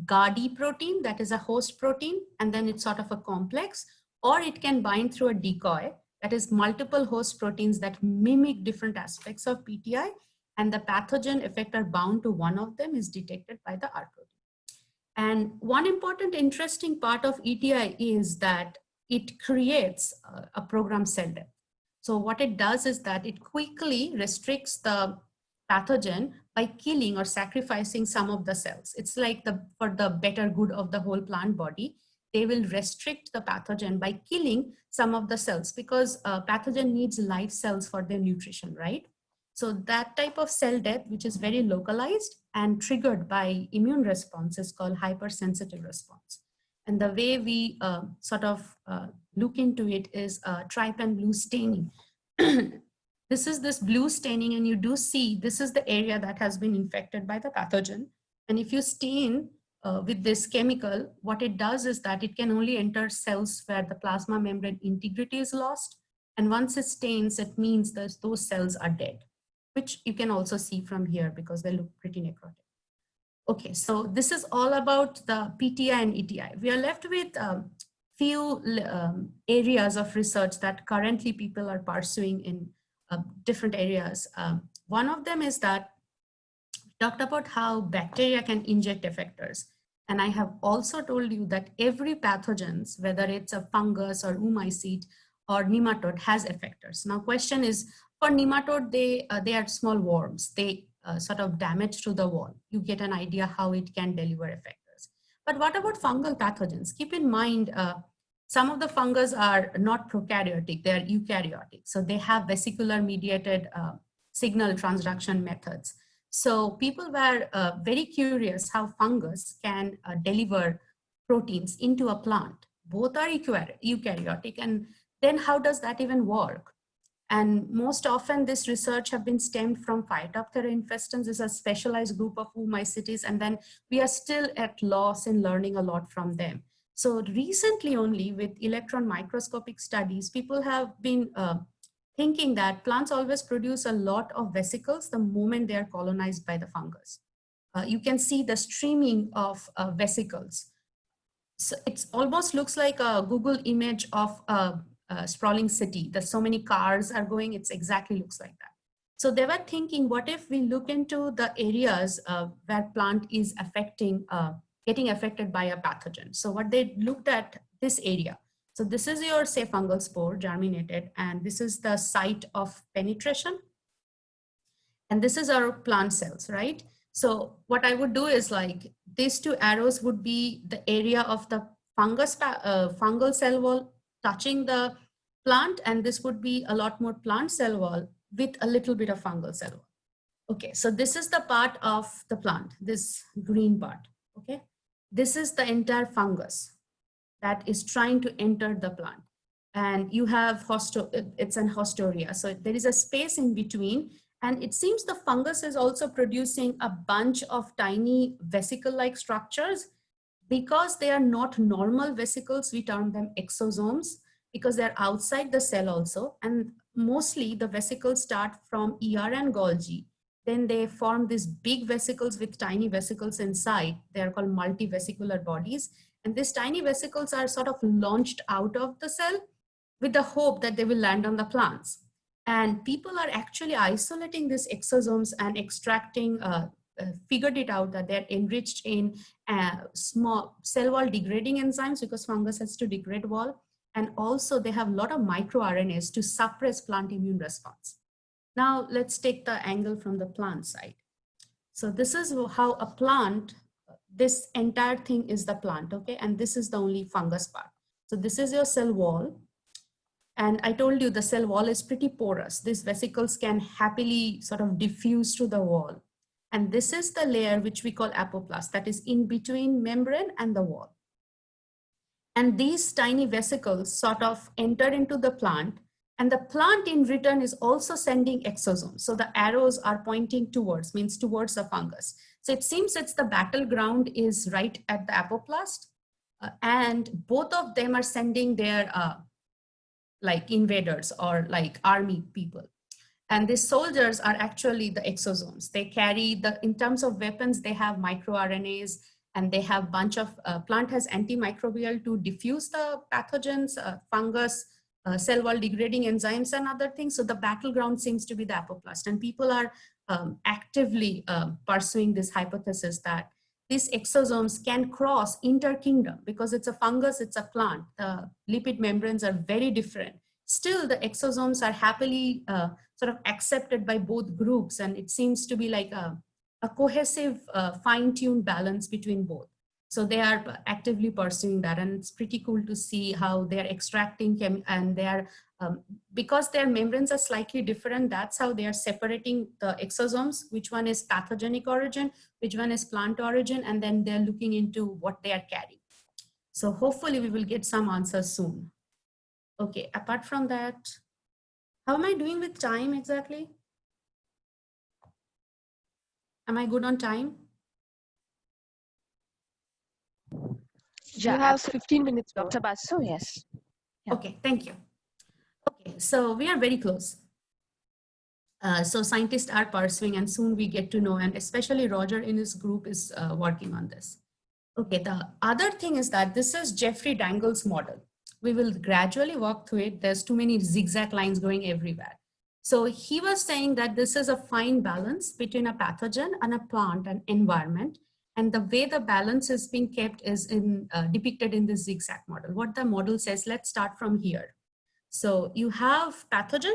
GARD protein, that is a host protein, and then it's sort of a complex, or it can bind through a decoy, that is multiple host proteins that mimic different aspects of PTI, and the pathogen effector bound to one of them is detected by the R protein. And one important interesting part of ETI is that it creates a programmed cell death. So what it does is that it quickly restricts the pathogen by killing or sacrificing some of the cells. It's like for the better good of the whole plant body, they will restrict the pathogen by killing some of the cells, because pathogen needs live cells for their nutrition, right? So that type of cell death, which is very localized and triggered by immune response, is called hypersensitive response. And the way we sort of look into it is trypan blue staining. This is this blue staining, and you do see this is the area that has been infected by the pathogen. And if you stain with this chemical, what it does is that it can only enter cells where the plasma membrane integrity is lost. And once it stains, it means that those cells are dead, which you can also see from here because they look pretty necrotic. Okay, so this is all about the PTI and ETI. We are left with few areas of research that currently people are pursuing in different areas. One of them is that we talked about how bacteria can inject effectors. And I have also told you that every pathogens, whether it's a fungus or oomycete or nematode, has effectors. Now question is, For nematode, they are small worms. They sort of damage to the wall. You get an idea how it can deliver effectors. But what about fungal pathogens? Keep in mind, some of the fungus are not prokaryotic, they are eukaryotic. So they have vesicular mediated signal transduction methods. So people were very curious how fungus can deliver proteins into a plant. Both are eukaryotic, and then how does that even work? And most often this research have been stemmed from Phytophthora infestans. This is a specialized group of oomycetes, and then we are still at loss in learning a lot from them. So recently only with electron microscopic studies, people have been thinking that plants always produce a lot of vesicles the moment they are colonized by the fungus. You can see the streaming of vesicles. So it almost looks like a Google image of a sprawling city. There's so many cars are going, it's exactly looks like that. So they were thinking, what if we look into the areas where plant is getting affected by a pathogen? So what they looked at this area. So this is your, say, fungal spore germinated, and this is the site of penetration. And this is our plant cells, right? So what I would do is like these two arrows would be the area of the fungal cell wall touching the plant, and this would be a lot more plant cell wall with a little bit of fungal cell wall. Okay, so this is the part of the plant, this green part, okay? This is the entire fungus that is trying to enter the plant. And you have, it's an hostoria. So there is a space in between, and it seems the fungus is also producing a bunch of tiny vesicle-like structures. Because they are not normal vesicles, we term them exosomes, because they're outside the cell also. And mostly the vesicles start from ER and Golgi. Then they form these big vesicles with tiny vesicles inside. They're called multivesicular bodies. And these tiny vesicles are sort of launched out of the cell with the hope that they will land on the plants. And people are actually isolating these exosomes and extracting, figured it out that they're enriched in small cell wall degrading enzymes, because fungus has to degrade wall. And also they have a lot of microRNAs to suppress plant immune response. Now let's take the angle from the plant side. So this is how a plant, this entire thing is the plant, okay? And this is the only fungus part. So this is your cell wall. And I told you the cell wall is pretty porous. These vesicles can happily sort of diffuse to the wall. And this is the layer which we call apoplast, that is in between membrane and the wall. And these tiny vesicles sort of enter into the plant, and the plant in return is also sending exosomes. So the arrows are pointing towards, means towards the fungus. So it seems it's the battleground is right at the apoplast, and both of them are sending their like invaders or like army people. And these soldiers are actually the exosomes. They carry in terms of weapons, they have microRNAs, and they have bunch of, plant has antimicrobial to diffuse the pathogens, fungus, cell wall degrading enzymes and other things. So the battleground seems to be the apoplast, and people are actively pursuing this hypothesis that these exosomes can cross inter-kingdom, because it's a fungus, it's a plant. The lipid membranes are very different. Still, the exosomes are happily sort of accepted by both groups, and it seems to be like a cohesive, fine-tuned balance between both. So they are actively pursuing that, and it's pretty cool to see how they're extracting and they are, because their membranes are slightly different, that's how they are separating the exosomes, which one is pathogenic origin, which one is plant origin, and then they're looking into what they are carrying. So hopefully we will get some answers soon. Okay, apart from that, how am I doing with time exactly? Am I good on time? Yeah, You have absolutely. 15 minutes, Dr. Basu, yes. Yeah. Okay, thank you. Okay, so we are very close. So scientists are pursuing, and soon we get to know, and especially Roger in his group is working on this. Okay, the other thing is that this is Jeffrey Dangle's model. We will gradually walk through it. There's too many zigzag lines going everywhere. So he was saying that this is a fine balance between a pathogen and a plant and environment. And the way the balance is being kept is depicted in this zigzag model. What the model says, let's start from here. So you have pathogen,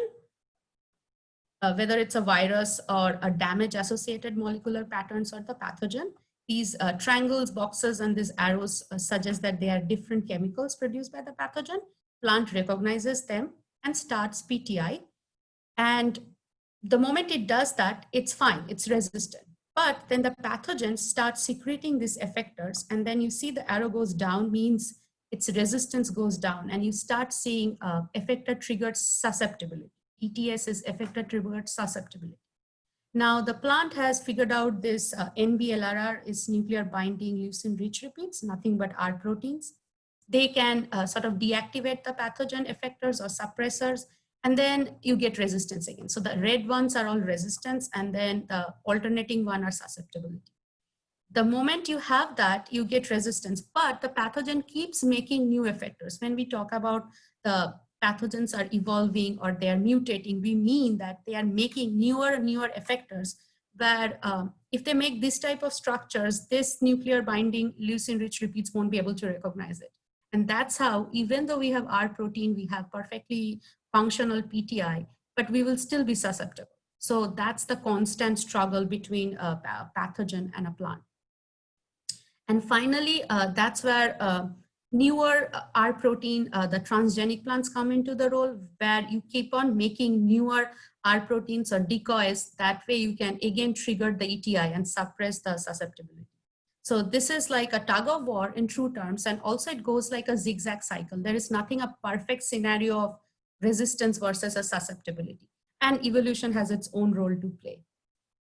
whether it's a virus or a damage-associated molecular patterns or the pathogen. These triangles, boxes, and these arrows suggest that they are different chemicals produced by the pathogen. Plant recognizes them and starts PTI. And the moment it does that, it's fine, it's resistant. But then the pathogen starts secreting these effectors, and then you see the arrow goes down, means its resistance goes down, and you start seeing effector triggered susceptibility. ETS is effector triggered susceptibility. Now the plant has figured out this NBLRR is nuclear binding leucine rich repeats, nothing but R proteins. They can sort of deactivate the pathogen effectors or suppressors, and then you get resistance again. So the red ones are all resistance, and then the alternating one are susceptibility. The moment you have that, you get resistance, but the pathogen keeps making new effectors. When we talk about the pathogens are evolving or they are mutating, we mean that they are making newer effectors where if they make this type of structures, this nuclear binding leucine rich repeats won't be able to recognize it. And that's how, even though we have R protein, we have perfectly functional PTI, but we will still be susceptible. So that's the constant struggle between a pathogen and a plant. And finally, that's where newer R protein, the transgenic plants come into the role, where you keep on making newer R proteins or decoys. That way you can again trigger the ETI and suppress the susceptibility. So this is like a tug of war in true terms, and also it goes like a zigzag cycle. There is nothing a perfect scenario of resistance versus a susceptibility. And evolution has its own role to play.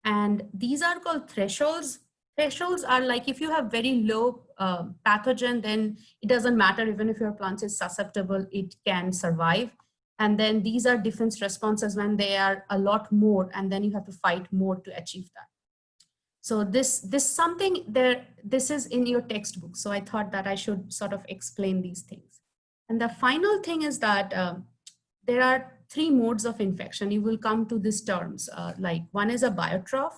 And these are called thresholds. Thresholds are like if you have very low pathogen, then it doesn't matter even if your plant is susceptible, it can survive. And then these are defense responses when they are a lot more, and then you have to fight more to achieve that. So this something there, this is in your textbook. So I thought that I should sort of explain these things. And the final thing is that there are 3 modes of infection. You will come to these terms, like one is a biotroph.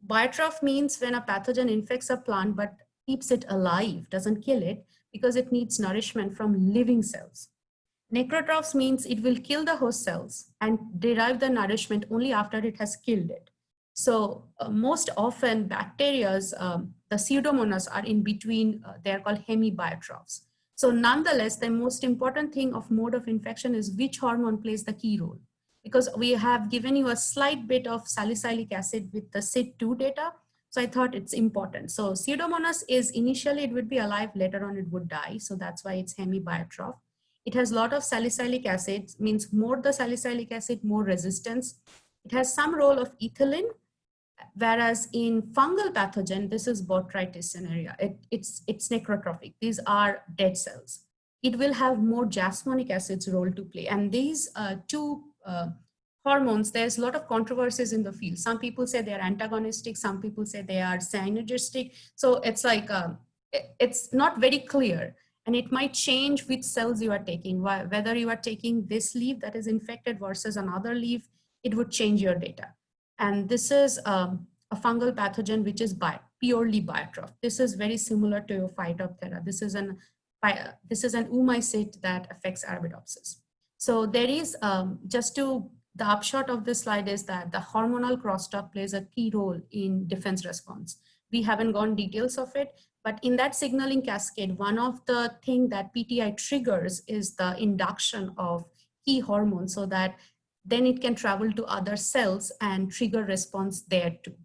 Biotroph means when a pathogen infects a plant but keeps it alive, doesn't kill it, because it needs nourishment from living cells. Necrotrophs means it will kill the host cells and derive the nourishment only after it has killed it. So most often bacterias, the Pseudomonas are in between, they're called hemibiotrophs. So nonetheless, the most important thing of mode of infection is which hormone plays the key role. Because we have given you a slight bit of salicylic acid with the SID2 data. So I thought it's important. So Pseudomonas is initially, it would be alive, later on it would die. So that's why it's hemibiotroph. It has a lot of salicylic acid, means more the salicylic acid, more resistance. It has some role of ethylene, whereas in fungal pathogen, this is botrytis scenario. It's necrotrophic. These are dead cells. It will have more jasmonic acid's role to play. And these two hormones, there's a lot of controversies in the field. Some people say they're antagonistic, some people say they are synergistic. So it's like, it's not very clear. And it might change which cells you are taking, whether you are taking this leaf that is infected versus another leaf, it would change your data. And this is a fungal pathogen, which is purely biotroph. This is very similar to your Phytophthora. This is an oomycete that affects Arabidopsis. So there is, the upshot of this slide is that the hormonal crosstalk plays a key role in defense response. We haven't gone details of it, but in that signaling cascade, one of the things that PTI triggers is the induction of key hormones, so that then it can travel to other cells and trigger response there too.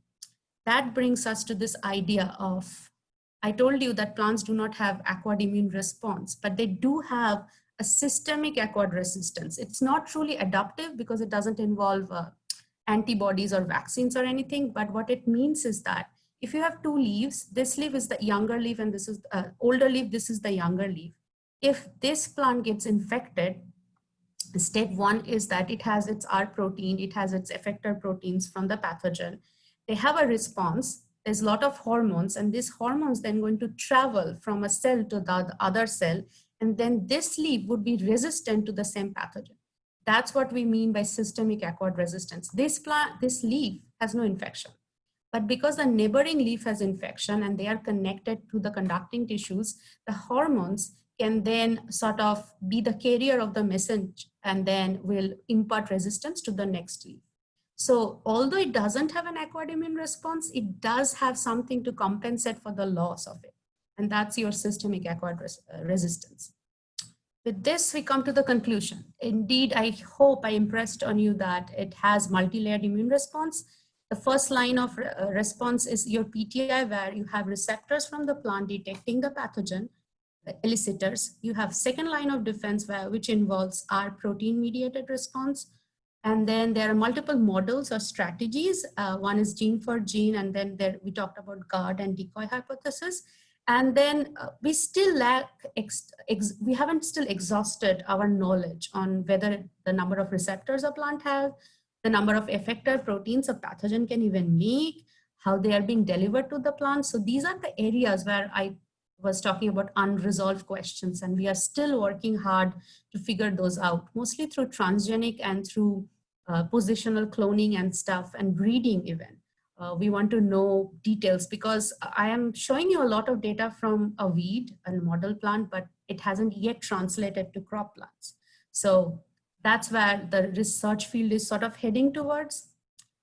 That brings us to this idea of, I told you that plants do not have acquired immune response, but they do have a systemic acquired resistance. It's not truly adaptive because it doesn't involve antibodies or vaccines or anything, but what it means is that if you have 2 leaves, this leaf is the younger leaf and this is older leaf, this is the younger leaf. If this plant gets infected, step 1 is that it has its R protein, it has its effector proteins from the pathogen. They have a response, there's a lot of hormones, and these hormones then going to travel from a cell to the other cell, and then this leaf would be resistant to the same pathogen. That's what we mean by systemic acquired resistance. This leaf has no infection, but because the neighboring leaf has infection and they are connected to the conducting tissues, the hormones can then sort of be the carrier of the message and then will impart resistance to the next leaf. So although it doesn't have an acquired immune response, it does have something to compensate for the loss of it. And that's your systemic acquired resistance. With this, we come to the conclusion. Indeed, I hope I impressed on you that it has multi-layered immune response. The first line of response is your PTI, where you have receptors from the plant detecting the pathogen, elicitors. You have second line of defense, which involves our protein mediated response. And then there are multiple models or strategies. One is gene for gene, and then we talked about guard and decoy hypothesis. And then we still lack, we haven't still exhausted our knowledge on whether the number of receptors a plant has, the number of effector proteins a pathogen can even make, how they are being delivered to the plant. So these are the areas where I was talking about unresolved questions, and we are still working hard to figure those out, mostly through transgenic and through positional cloning and stuff, and breeding even. We want to know details, because I am showing you a lot of data from a weed and model plant, but it hasn't yet translated to crop plants. So that's where the research field is sort of heading towards.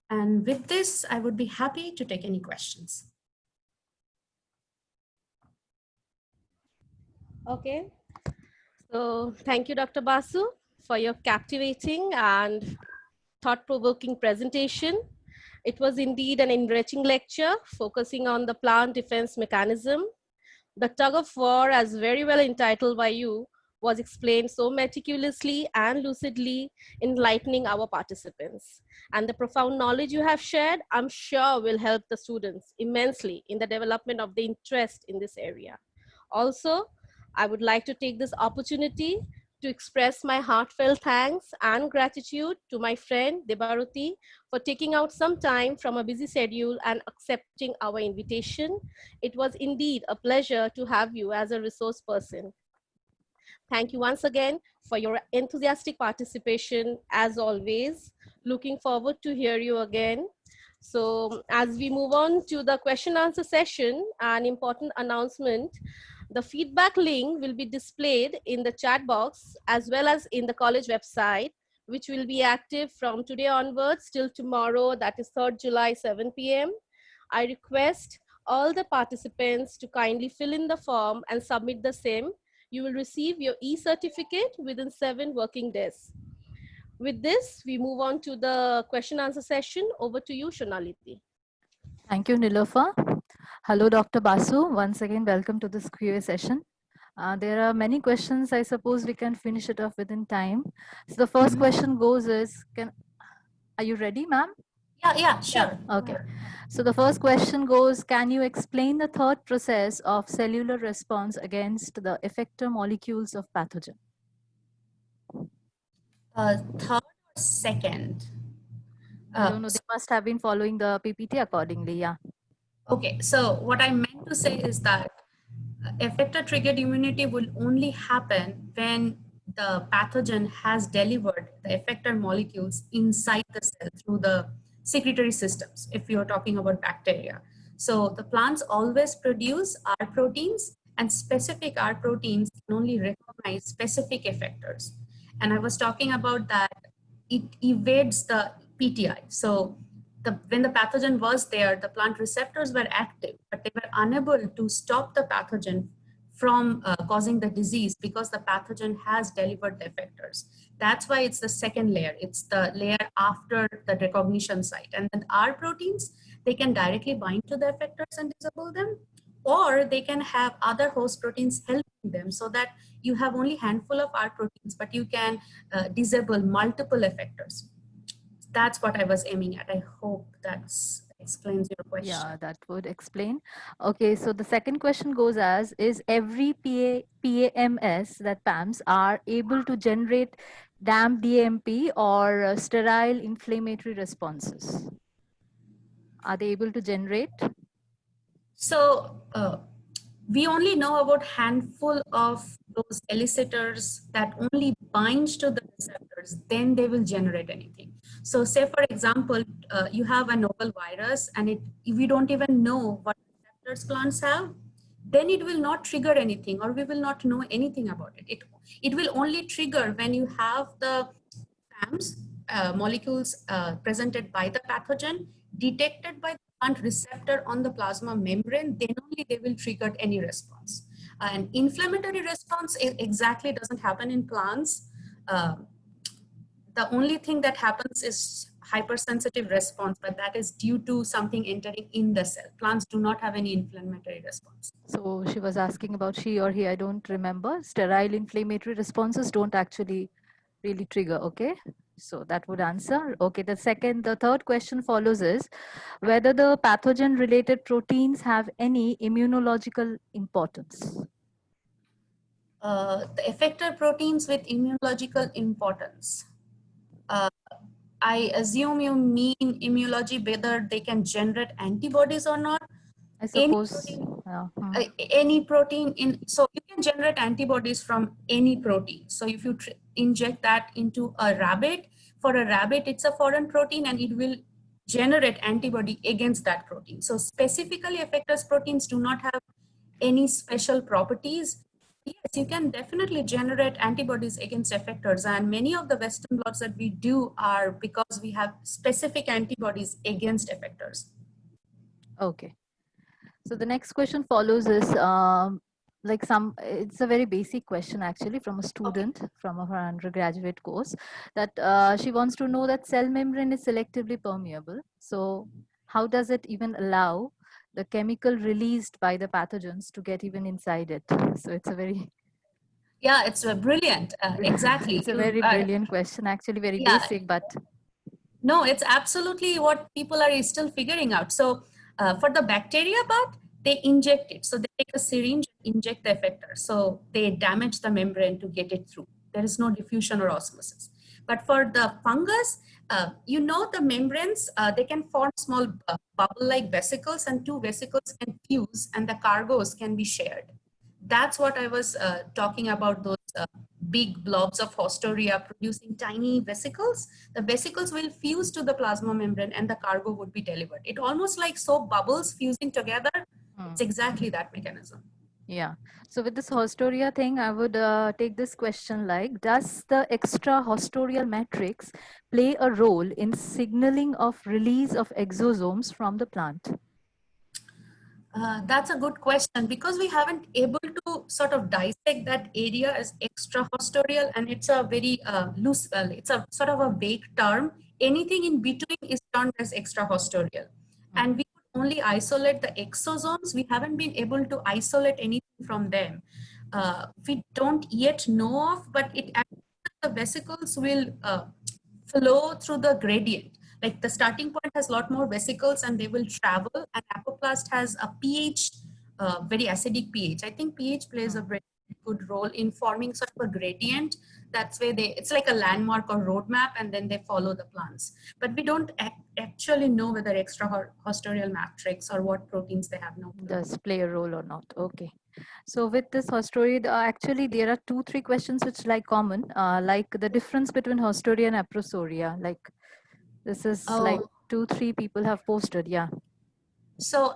And with this, I would be happy to take any questions. Okay. So thank you, Dr. Basu, for your captivating and thought-provoking presentation. It was indeed an enriching lecture focusing on the plant defense mechanism. The tug of war, as very well entitled by you, was explained so meticulously and lucidly, enlightening our participants. And the profound knowledge you have shared, I'm sure will help the students immensely in the development of the interest in this area. Also, I would like to take this opportunity to express my heartfelt thanks and gratitude to my friend Debaruti for taking out some time from a busy schedule and accepting our invitation. It was indeed a pleasure to have you as a resource person. Thank you once again for your enthusiastic participation as always. Looking forward to hear you again. So as we move on to the question answer session, an important announcement. The feedback link will be displayed in the chat box as well as in the college website, which will be active from today onwards till tomorrow, that is 3rd July, 7 p.m. I request all the participants to kindly fill in the form and submit the same. You will receive your e-certificate within 7 working days. With this, we move on to the question answer session. Over to you, Shonaliti. Thank you, Nilofer. Hello, Dr. Basu. Once again, welcome to this Q&A session. There are many questions. I suppose we can finish it off within time. So the first question goes is, are you ready, ma'am? Yeah, sure. Yeah, okay. So the first question goes, can you explain the third process of cellular response against the effector molecules of pathogen? Third or second? I don't know, they must have been following the PPT accordingly, yeah. Okay, so what I meant to say is that effector triggered immunity will only happen when the pathogen has delivered the effector molecules inside the cell through the secretory systems, if you're talking about bacteria. So the plants always produce R proteins, and specific R proteins can only recognize specific effectors. And I was talking about that it evades the PTI. So when the pathogen was there, the plant receptors were active, but they were unable to stop the pathogen from causing the disease because the pathogen has delivered the effectors. That's why it's the second layer. It's the layer after the recognition site. And then R proteins, they can directly bind to the effectors and disable them, or they can have other host proteins helping them, so that you have only handful of R proteins, but you can disable multiple effectors. That's what I was aiming at. I hope that explains your question. Yeah, that would explain. Okay, so the second question goes as, is every PAMS, that PAMS, are able to generate damp DMP or sterile inflammatory responses? Are they able to generate? So we only know about handful of those elicitors that only bind to the receptors, then they will generate anything. So say, for example, you have a novel virus, and if we don't even know what receptors plants have, then it will not trigger anything, or we will not know anything about it. It will only trigger when you have the PAMs molecules presented by the pathogen detected by the plant receptor on the plasma membrane, then only they will trigger any response. An inflammatory response exactly doesn't happen in plants. The only thing that happens is hypersensitive response, but that is due to something entering in the cell. Plants do not have any inflammatory response. So she was asking about she or he, I don't remember. Sterile inflammatory responses don't actually really trigger, okay? So that would answer. Okay, the third question follows is whether the pathogen related proteins have any immunological importance. The effector proteins with immunological importance. I assume you mean immunology, whether they can generate antibodies or not. I Any suppose, protein, yeah. any protein so you can generate antibodies from any protein. So if you inject that into a rabbit, for a rabbit, it's a foreign protein and it will generate antibody against that protein. So specifically effectors proteins do not have any special properties. Yes, you can definitely generate antibodies against effectors, and many of the Western blots that we do are because we have specific antibodies against effectors. Okay. So the next question follows is it's a very basic question actually from a student from her undergraduate course that she wants to know that cell membrane is selectively permeable. So how does it even allow the chemical released by the pathogens to get even inside it? So it's a very Yeah, it's brilliant. Exactly. it's a very brilliant question, actually very yeah. basic, but No, it's absolutely what people are still figuring out. So for the bacteria part, they inject it. So they take a syringe, inject the effector. So they damage the membrane to get it through. There is no diffusion or osmosis. But for the fungus, you know the membranes, they can form small bubble-like vesicles, and two vesicles can fuse and the cargoes can be shared. That's what I was talking about, those big blobs of Haustoria producing tiny vesicles. The vesicles will fuse to the plasma membrane and the cargo would be delivered. It almost like soap bubbles fusing together. It's exactly that mechanism. yeah. So with this Haustoria thing, I would take this question like, does the extra Haustorial matrix play a role in signaling of release of exosomes from the plant? That's a good question, because we haven't able to sort of dissect that area as extra Haustorial, and it's a very loose, it's a sort of a vague term. Anything in between is termed as extra Haustorial. And we could only isolate the exosomes. We haven't been able to isolate anything from them. We don't yet know of, but the vesicles will flow through the gradient. Like the starting point has a lot more vesicles and they will travel, and apoplast has a pH, very acidic pH. I think pH plays a very good role in forming sort of a gradient. That's where it's like a landmark or roadmap, and then they follow the plants. But we don't actually know whether extra Haustorial matrix or what proteins they have. No clue. Does play a role or not? Okay. So with this Haustoria, actually there are 2-3 questions which like common, like the difference between Haustoria and Aprosoria. Like this is like 2-3 people have posted. Yeah. So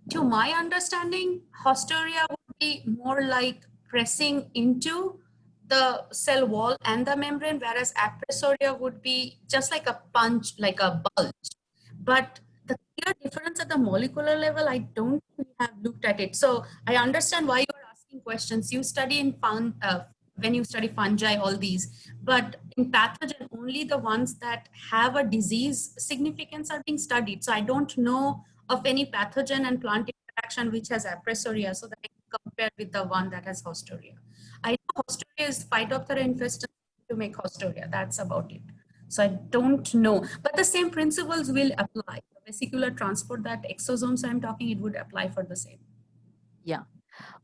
to my understanding, Haustoria would be more like pressing into the cell wall and the membrane, whereas Aprosoria would be just like a punch, like a bulge. But the clear difference at the molecular level, I don't think we have looked at it. So I understand why you are asking questions. You study in when you study fungi, all these, but in pathogen, only the ones that have a disease significance are being studied. So I don't know of any pathogen and plant interaction which has Aprosoria, so that I can compare with the one that has Haustoria. I know Haustoria is Phytophthora infested to make Haustoria. That's about it. So I don't know, but the same principles will apply. The vesicular transport, that exosomes I'm talking, it would apply for the same. Yeah.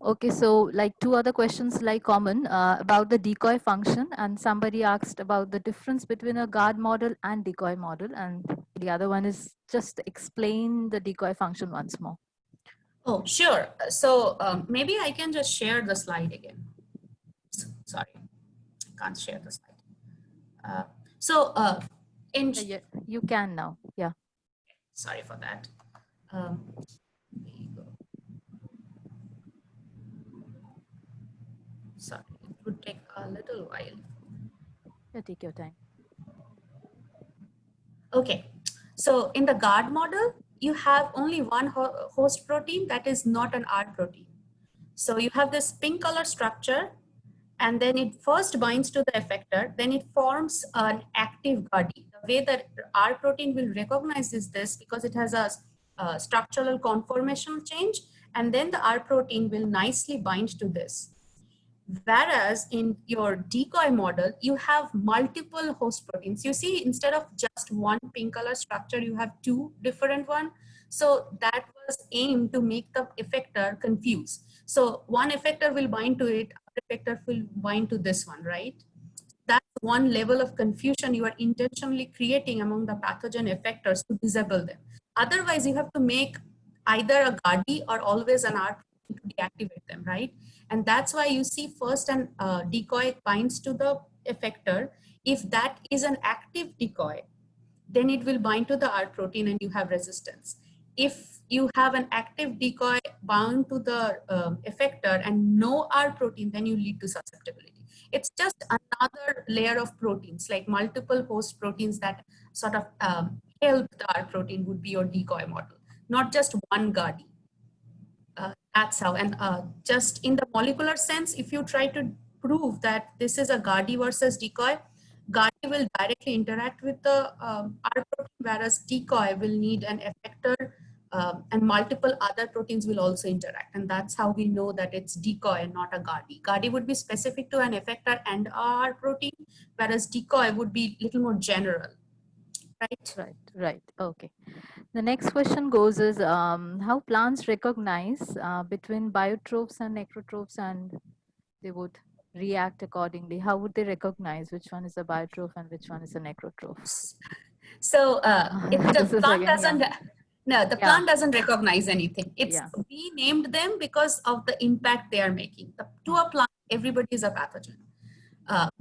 Okay, so like 2 other questions like common about the decoy function, and somebody asked about the difference between a guard model and decoy model, and the other one is just explain the decoy function once more. Oh, sure. So maybe I can just share the slide again. Sorry, I can't share the slide. Yeah, you can now. Yeah. Sorry for that. There you go. Sorry, it would take a little while. Yeah, take your time. Okay, so in the GARD model, you have only one host protein that is not an R protein. So you have this pink color structure, and then it first binds to the effector, then it forms an active GARDI. The way that R protein will recognize is this because it has a structural conformational change, and then the R protein will nicely bind to this. Whereas in your decoy model, you have multiple host proteins. You see, instead of just one pink color structure, you have two different ones. So that was aimed to make the effector confuse. So one effector will bind to it, other effector will bind to this one, right? That's one level of confusion you are intentionally creating among the pathogen effectors to disable them. Otherwise, you have to make either a GARDI or always an R to deactivate them, right? And that's why you see first an decoy binds to the effector. If that is an active decoy, then it will bind to the R protein and you have resistance. If you have an active decoy bound to the effector and no R protein, then you lead to susceptibility. It's just another layer of proteins, like multiple host proteins that sort of help the R protein would be your decoy model, not just one GARDI. That's how, and just in the molecular sense, if you try to prove that this is a GARDI versus decoy, GARDI will directly interact with the R protein, whereas decoy will need an effector, and multiple other proteins will also interact. And that's how we know that it's decoy and not a GARDI. GARDI would be specific to an effector and R protein, whereas decoy would be a little more general, right? Right. Okay. The next question goes is how plants recognize between biotrophs and necrotrophs, and they would react accordingly. How would they recognize which one is a biotroph and which one is a necrotroph? So if This the is plant again, doesn't, no, the Yeah. plant doesn't recognize anything. It's Yeah. we named them because of the impact they are making. To a plant, everybody is a pathogen.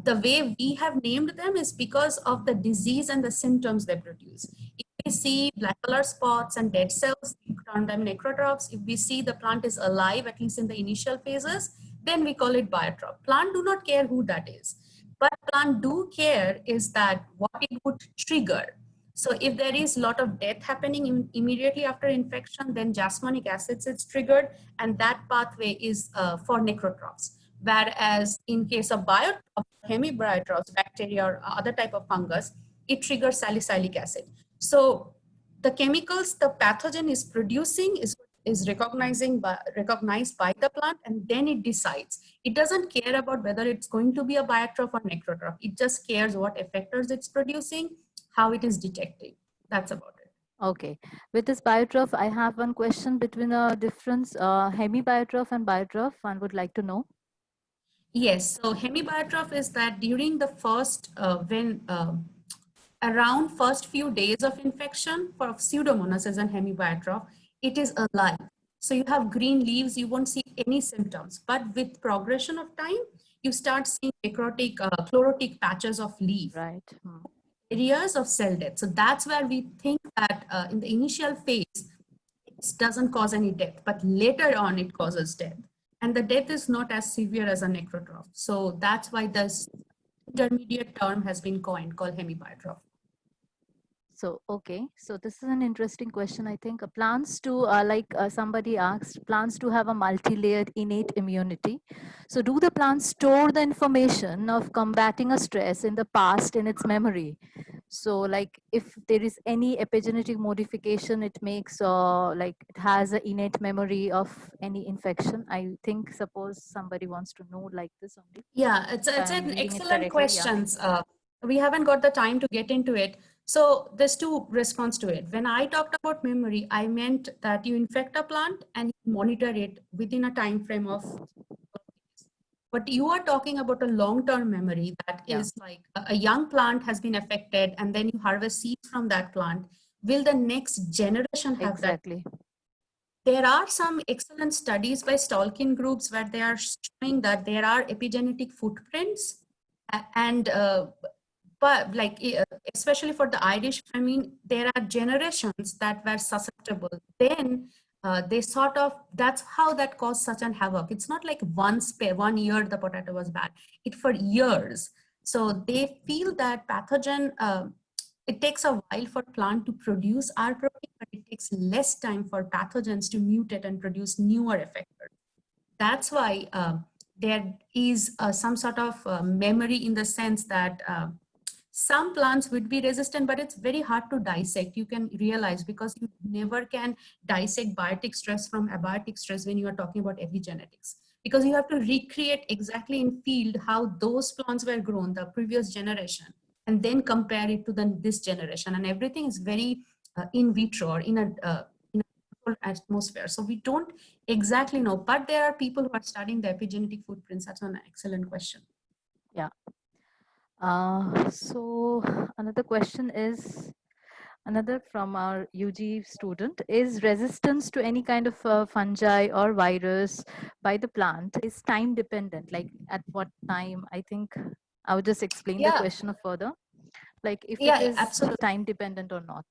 The way we have named them is because of the disease and the symptoms they produce. If we see black color spots and dead cells, we term them necrotrophs. If we see the plant is alive, at least in the initial phases, then we call it biotroph. Plant do not care who that is. But plant do care is that what it would trigger. So if there is a lot of death happening immediately after infection, then jasmonic acids is triggered, and that pathway is for necrotrophs. Whereas in case of biotrophs, hemibiotrophs, bacteria or other type of fungus, it triggers salicylic acid. So the chemicals the pathogen is producing is recognized by the plant, and then it decides. It doesn't care about whether it's going to be a biotroph or necrotroph. It just cares what effectors it's producing, how it is detecting. That's about it. Okay. With this biotroph, I have one question between a difference, hemibiotroph and biotroph. One would like to know. Yes, so hemibiotroph is that during the first, around first few days of infection for Pseudomonas as an hemibiotroph, it is alive. So you have green leaves, you won't see any symptoms. But with progression of time, you start seeing necrotic, chlorotic patches of leaf. Right. Areas of cell death. So that's where we think that in the initial phase, it doesn't cause any death, but later on it causes death. And the death is not as severe as a necrotroph. So that's why this intermediate term has been coined called hemibiotroph. So, okay. So this is an interesting question. I think plants to, somebody asked, plants to have a multi-layered innate immunity. So do the plants store the information of combating a stress in the past in its memory? So like if there is any epigenetic modification, it makes like it has an innate memory of any infection. I think suppose somebody wants to know like this only. Yeah, it's I'm an reading it excellent correctly, questions. We haven't got the time to get into it. So there's two responses to it. When I talked about memory, I meant that you infect a plant and you monitor it within a time frame of. But you are talking about a long-term memory that is like a young plant has been affected and then you harvest seeds from that plant. Will the next generation have that? Exactly. There are some excellent studies by Stalkin groups where they are showing that there are epigenetic footprints and but like especially for the Irish famine, there are generations that were susceptible. Then they sort of, that's how that caused such an havoc. It's not like 1 year the potato was bad, it for years. So they feel that pathogen it takes a while for plant to produce R protein, but it takes less time for pathogens to mutate and produce newer effectors. That's why there is some sort of memory in the sense that some plants would be resistant, but it's very hard to dissect. You can realize because you never can dissect biotic stress from abiotic stress when you are talking about epigenetics, because you have to recreate exactly in field how those plants were grown, the previous generation, and then compare it to this generation. And everything is very in vitro or in a atmosphere. So we don't exactly know, but there are people who are studying the epigenetic footprints. That's an excellent question. Yeah. So another question is, another from our UG student, is resistance to any kind of fungi or virus by the plant is time dependent? Like at what time? I think I would just explain the question further. Like if it is absolutely. time dependent or not.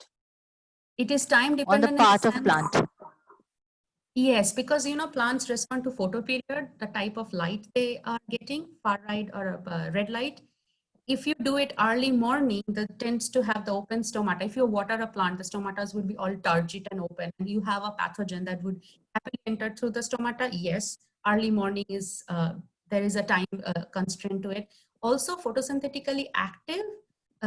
It is time On dependent the part of plant. Yes, because plants respond to photoperiod, the type of light they are getting, far right or red light. If you do it early morning, that tends to have the open stomata. If you water a plant, the stomatas would be all turgid and open, and you have a pathogen that would happily enter through the stomata. Yes, early morning is, there is a time constraint to it. Also photosynthetically active,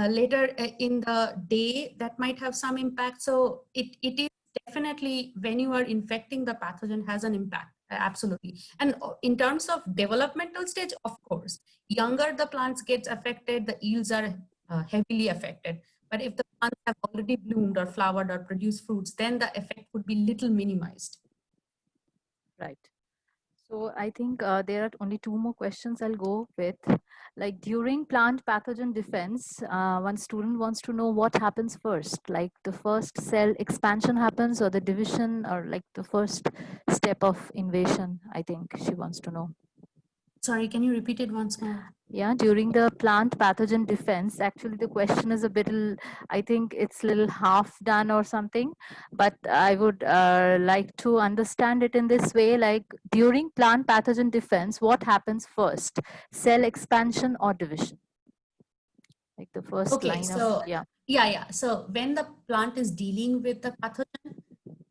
later in the day, that might have some impact. So it is definitely, when you are infecting the pathogen, has an impact. Absolutely. And in terms of developmental stage, of course, younger the plants gets affected, the yields are heavily affected. But if the plants have already bloomed or flowered or produced fruits, then the effect would be little minimized. Right. So I think there are only two more questions I'll go with. Like during plant pathogen defense, one student wants to know what happens first, like the first cell expansion happens or the division, or like the first step of invasion. I think she wants to know. Sorry, can you repeat it once more? Yeah, during the plant pathogen defense, actually the question is a bit, I think it's a little half done or something, but I would like to understand it in this way, like during plant pathogen defense, what happens first, cell expansion or division? Like the first line of, yeah. So when the plant is dealing with the pathogen,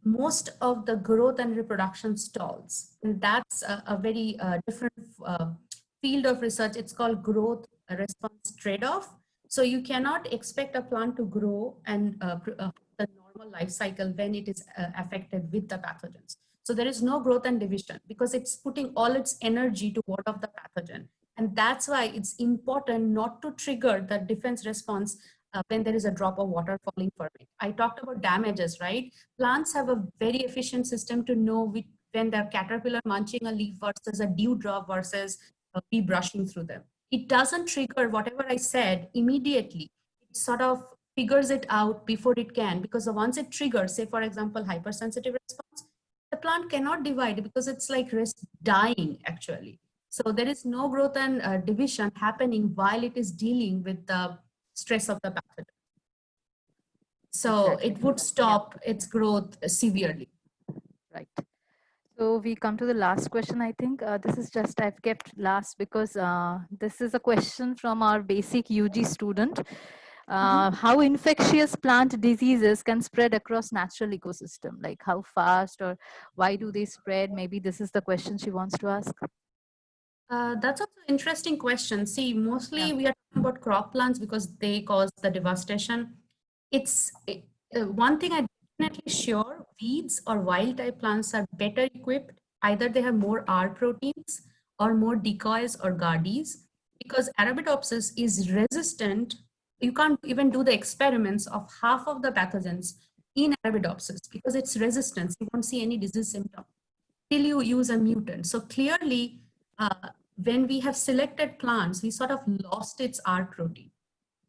most of the growth and reproduction stalls. And that's a very different field of research. It's called growth response trade-off. So you cannot expect a plant to grow and the normal life cycle when it is affected with the pathogens. So there is no growth and division because it's putting all its energy to ward off the pathogen. And that's why it's important not to trigger the defense response when there is a drop of water falling from it. I talked about damages, right? Plants have a very efficient system to know when they're caterpillar munching a leaf versus a dewdrop versus a bee brushing through them. It doesn't trigger whatever I said immediately. It sort of figures it out before it can, because once it triggers, say for example, hypersensitive response, the plant cannot divide because it's like dying actually. So there is no growth and division happening while it is dealing with the stress of the pathogen. So it would stop its growth severely. Right. So we come to the last question. I think this is just, I've kept last because this is a question from our basic UG student. How infectious plant diseases can spread across natural ecosystem? Like how fast or why do they spread? Maybe this is the question she wants to ask. That's also an interesting question. See, mostly we are talking about crop plants because they cause the devastation. One thing I'm definitely sure, weeds or wild type plants are better equipped. Either they have more R proteins or more decoys or guardies, because Arabidopsis is resistant. You can't even do the experiments of half of the pathogens in Arabidopsis because it's resistance. You won't see any disease symptom till you use a mutant. So clearly, when we have selected plants, we sort of lost its R protein.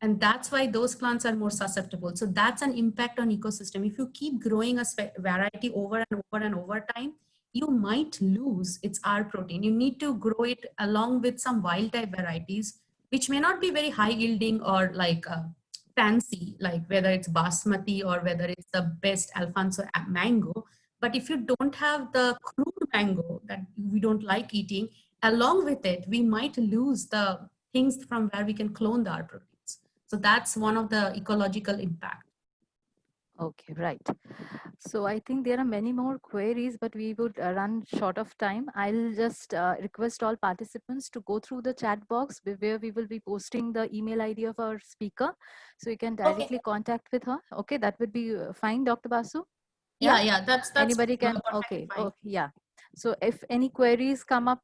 And that's why those plants are more susceptible. So that's an impact on ecosystem. If you keep growing a variety over and over and over time, you might lose its R protein. You need to grow it along with some wild type varieties, which may not be very high yielding or like fancy, like whether it's basmati or whether it's the best Alfonso mango. But if you don't have the crude mango that we don't like eating, along with it, we might lose the things from where we can clone the R proteins. So that's one of the ecological impact. Okay, right. So I think there are many more queries, but we would run short of time. I'll just request all participants to go through the chat box where we will be posting the email ID of our speaker. So you can directly contact with her. Okay, that would be fine, Dr. Basu? Yeah, that's Anybody can, perfectly okay, fine. oh, yeah. So if any queries come up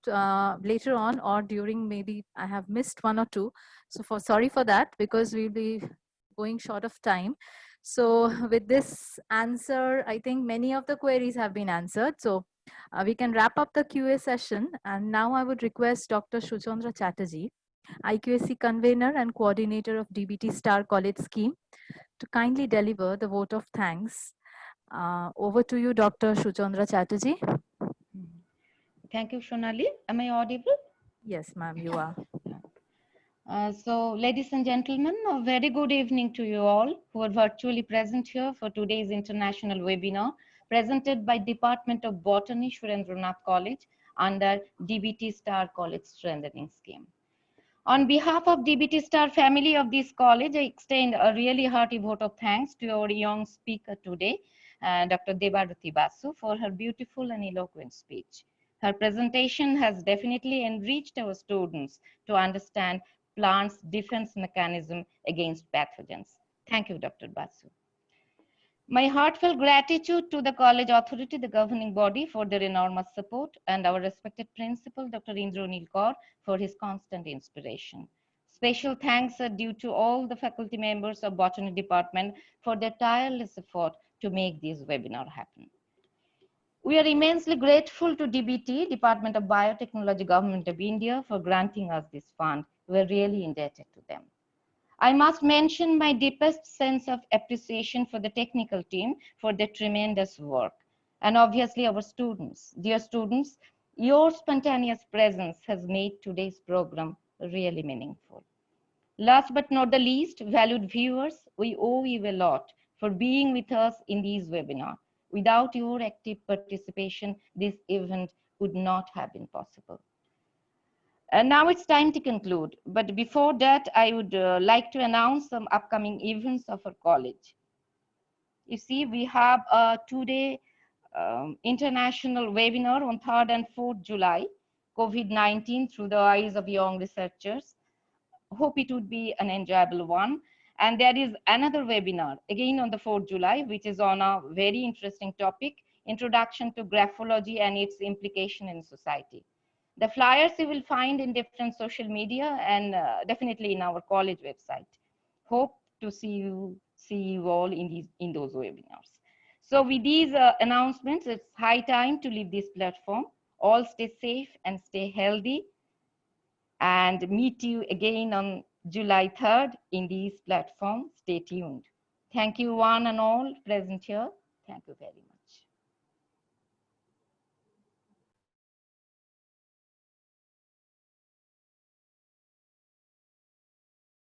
later on or during, maybe I have missed one or two. So sorry for that, because we'll be going short of time. So with this answer, I think many of the queries have been answered. So we can wrap up the QA session. And now I would request Dr. Shuchandra Chatterjee, IQAC convener and coordinator of DBT Star College Scheme, to kindly deliver the vote of thanks. Over to you, Dr. Shuchandra Chatterjee. Thank you, Shonali. Am I audible? Yes, ma'am, you are. So, ladies and gentlemen, a very good evening to you all who are virtually present here for today's international webinar presented by Department of Botany, Surendranath College under DBT Star College Strengthening Scheme. On behalf of DBT Star family of this college, I extend a really hearty vote of thanks to our young speaker today, Dr. Debaruti Basu, for her beautiful and eloquent speech. Her presentation has definitely enriched our students to understand plants' defense mechanism against pathogens. Thank you, Dr. Basu. My heartfelt gratitude to the college authority, the governing body, for their enormous support, and our respected principal, Dr. Indranil Kaur, for his constant inspiration. Special thanks are due to all the faculty members of Botany Department for their tireless effort to make this webinar happen. We are immensely grateful to DBT, Department of Biotechnology, Government of India, for granting us this fund. We are really indebted to them. I must mention my deepest sense of appreciation for the technical team for their tremendous work. And obviously our students. Dear students, your spontaneous presence has made today's program really meaningful. Last but not the least, valued viewers, we owe you a lot for being with us in these webinars. Without your active participation, this event would not have been possible. And now it's time to conclude. But before that, I would like to announce some upcoming events of our college. You see, we have a two-day international webinar on 3rd and 4th July, COVID-19 through the eyes of young researchers. Hope it would be an enjoyable one. And there is another webinar, again on the 4th July, which is on a very interesting topic, Introduction to Graphology and its Implication in Society. The flyers you will find in different social media and definitely in our college website. Hope to see you all in those webinars. So with these announcements, it's high time to leave this platform. All stay safe and stay healthy, and meet you again on July 3rd in these platforms. Stay tuned. Thank you one and all present here. Thank you very much.